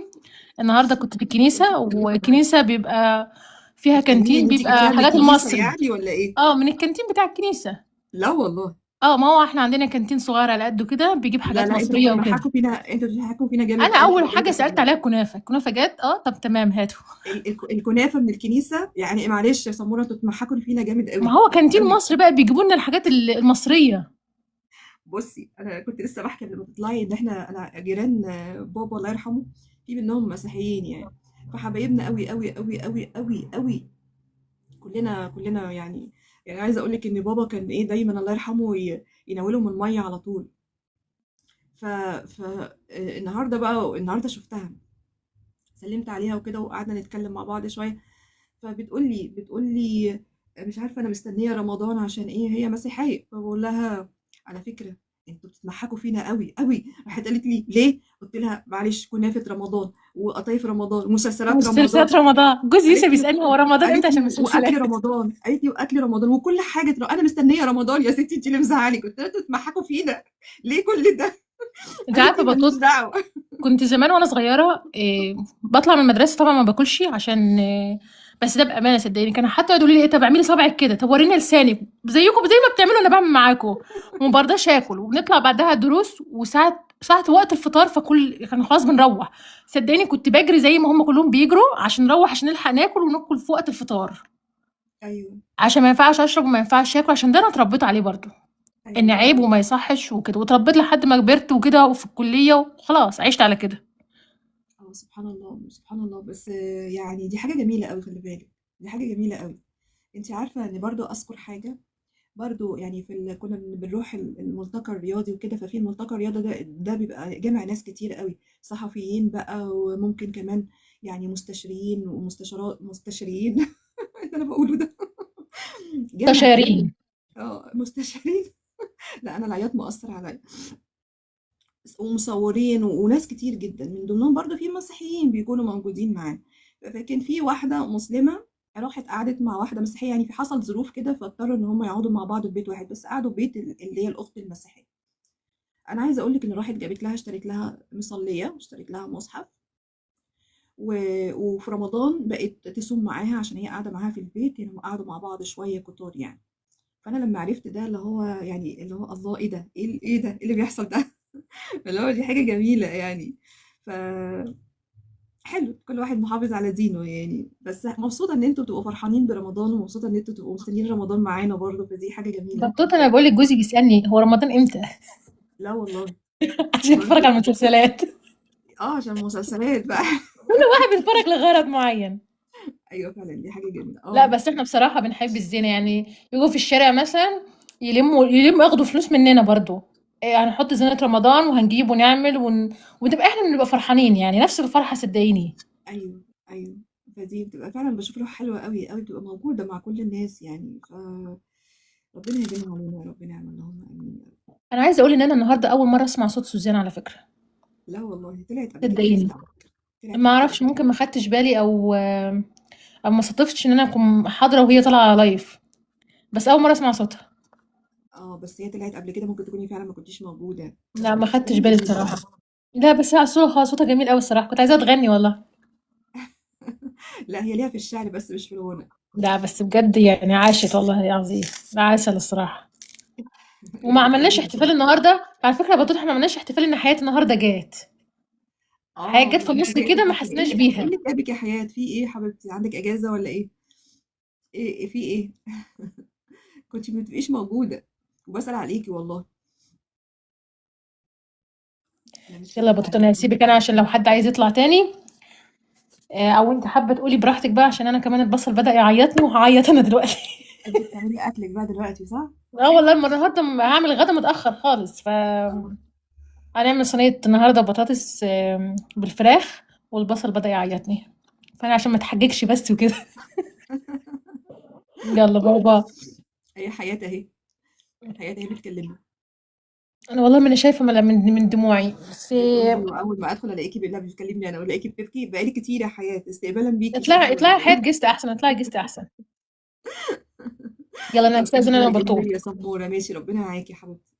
النهاردة كنت في الكنيسة، والكنيسة بيبقى فيها كانتين، بتهنيني، انت بيبقى جبتيها من حاجات الكنيسه المصري. يعني ولا ايه؟ اه، من الكانتين بتاع الكنيسة. لا والله. اه، ما هو احنا عندنا كانتين صغير على قده كده، بيجيب لا حاجات لا، انتوا مصرية وكده. بتضحكوا فينا، انتوا بتضحكوا فينا جامد انا قوي في اول موضوع حاجة سألت عليها الكنافه. الكنافة، الكنافة جت، طب تمام هاتوا. الكنافه من الكنيسه يعني، معلش يا سموره، انتوا بتضحكوا فينا جامد ما قوي هو كانتين قوي. مصري بقى، بيجيبوا لنا الحاجات المصرية. بصي انا كنت لسه بحكي قبل ما تطلعي ان انا جيران بابا الله يرحمه، في منهم مسيحيين يعني، فحبايبنا قوي قوي قوي قوي قوي قوي، كلنا يعني عايزه اقول لك ان بابا كان ايه دايما الله يرحمه يناولهم الميه على طول. النهارده بقى، النهارده شفتها، سلمت عليها وكده وقعدنا نتكلم مع بعض شويه، بتقول لي مش عارفه انا مستنيه رمضان عشان ايه، هي مسيحيه، فبقول لها على فكره انتوا بتضحكوا فينا قوي قوي. راحت قالت لي ليه؟ قلت لها معلش، كنافه رمضان وقطايف رمضان ومسلسلات رمضان. مسلسلات رمضان، جوزي لسه قالت لي بيسألني هو رمضان امتى قالت عشان لي واكل مسلسلات. رمضان، قالت لي واكل رمضان وكل حاجه، انا مستنيه رمضان يا ستي، انت اللي مزعلك. قلت لها انتوا بتضحكوا فينا ليه كل ده؟ انت قالت عارفه لي ماليش بطوط، دعوه. كنت زمان وانا صغيره بطلع من المدرسه طبعا ما باكلش، عشان بس ده بامانه صدقيني، كانوا حتى يقولوا لي ايه، طب اعملي صبعك كده، طب ورينا لسانك زيكم زي ما بتعملوا انا بعمل معاكم. وما برضاش اكل، وبنطلع بعدها دروس، ساعه وقت الفطار، كان خلاص بنروح. صدقيني كنت بجري زي ما هم كلهم بيجروا عشان نروح، عشان نلحق ناكل وناكل في وقت الفطار، ايوه عشان ما ينفعش اشرب وما ينفعش اكل، عشان ده انا اتربيت عليه برضو، ان ايوه عيب ايوه. وما يصحش وكده، واتربيت لحد ما كبرت وكده، وفي الكليه وخلاص عشت على كده. اه سبحان الله سبحان الله، بس يعني دي حاجه جميله قوي، خلي بالك، دي حاجه جميله قوي. انت عارفه ان برضو اذكر حاجه، برضو يعني كنا بنروح الملتقى الرياضي وكده، ففي الملتقى الرياضي ده بيبقى جامع ناس كتير قوي، صحفيين بقى، وممكن كمان يعني مستشارين ومستشارات مستشارين. اللي انا بقوله ده. جامع كبير. مستشارين. مستشارين. لا انا العياط مؤثر عليا. ومصورين وناس كتير جدا، من ضمنهم برضو في مسيحيين بيكونوا موجودين معانا. فكان في واحدة مسلمة راحت قعدت مع واحدة مسيحية، يعني في حصل ظروف كده فاضطروا ان هم يقعدوا مع بعض في بيت واحد، بس قعدوا في بيت اللي هي الاخت المسيحية. انا عايزة اقول لك ان راحت جابت لها، اشترت لها مصلية، اشترت لها مصحف، وفي رمضان بقت تصوم معاها عشان هي قاعدة معاها في البيت، يعني هم قعدوا مع بعض شوية كتار يعني. فانا لما عرفت ده، اللي هو يعني اللي هو الله، ايه ده، ايه ده، ايه اللي بيحصل ده. اللي هو دي حاجة جميلة يعني. ف حلو كل واحد محافظ على دينه يعني، بس مبسوطة ان انتوا تبقوا فرحانين برمضان، ومبسوطة ان انتوا تبقوا مستنيين رمضان معانا برضه، فدي حاجة جميلة. بطوط، انا بقول لك جوزي بيسالني هو رمضان امتى. لا والله. عشان يتفرج على المسلسلات. عشان المسلسلات بقى. كل واحد بيتفرج لغرض معين. ايوه فعلا دي حاجة جميلة لا بس احنا بصراحه بنحب الزينه، يعني يجوا في الشارع مثلا يلموا ياخدوا فلوس مننا برضو، هنحط زينه رمضان وهنجيب ونعمل ونبقى احنا بنبقى فرحانين، يعني نفس الفرحه صدقيني. ايوه ايوه. فدي بتبقى فعلا بشوف روح حلوة قوي قوي، بتبقى موجودة مع كل الناس يعني. ربنا يهدينا علينا يا رب، نعم، اللهم امين. انا عايزه اقول ان انا النهارده اول مره اسمع صوت سوزان على فكره. لا والله، طلعت قبل كده صدقيني جيست على فكرة، طلعت ما قبل كده. اعرفش، ممكن ما خدتش بالي او ما صادفتش ان انا اكون حاضره وهي طالعه لايف، بس اول مره اسمع صوتها. بس هي طلعت قبل كده، ممكن تكوني فعلا ما كنتيش موجودة. لا ما خدتش اغاني بالي جميلة. الصراحه. لا بس هي صوتها جميل قوي الصراحه، كنت عايزاها تغني والله. لا، هي ليها في الشعر بس مش في الغنى. لا بس بجد يعني عاشت والله العظيم، لا عسل الصراحه. وما عملناش جميلة احتفال بصراحة. النهارده على فكره يا بطوط، احنا ما عملناش احتفال ان حياه النهارده جات. حياه جت في ما النص انا جايه كده ما افكر ايه حسناش اللي ايه بيها. اللي جابك يا حياة؟ في ايه يا حبيبتي؟ عندك اجازة ولا ايه؟ ايه في ايه؟ كنت ما بتبقيش موجودة، وبسأل عليكي والله. انا يلا يا متشكرة بطوط عليكي انا والله. هسيبك انا عشان لو حد عايز يطلع تاني، او انت حابه تقولي براحتك بقى، عشان انا كمان البصل بدأ يعيطني وهعيط انا دلوقتي. انت بتعملي اكلك بقى دلوقتي صح؟ اه والله النهارده هعمل غدا متأخر خالص، اه. هنعمل صينية النهارده بطاطس بالفراخ، والبصل بدأ يعيطني، فانا عشان ما اتحججش بس وكده. يلا باي باي. هي حياة اهي، حياة اهي بتكلمني. انا والله ما انا شايفه من دموعي بس. بتقولي واول ما ادخل الاقيكي بالله بتكلمني انا، والاقيكي بتبكي بقالي كتير يا حياة، استقبالا بيكي صحيح اطلعي ولا حياة ايه؟ جست احسن، اطلعي جست احسن. يلا انا ربنا استاذن انا يخليك بطول. ليا يا سمورة، ماشي، ربنا معاكي يا حبيبتي.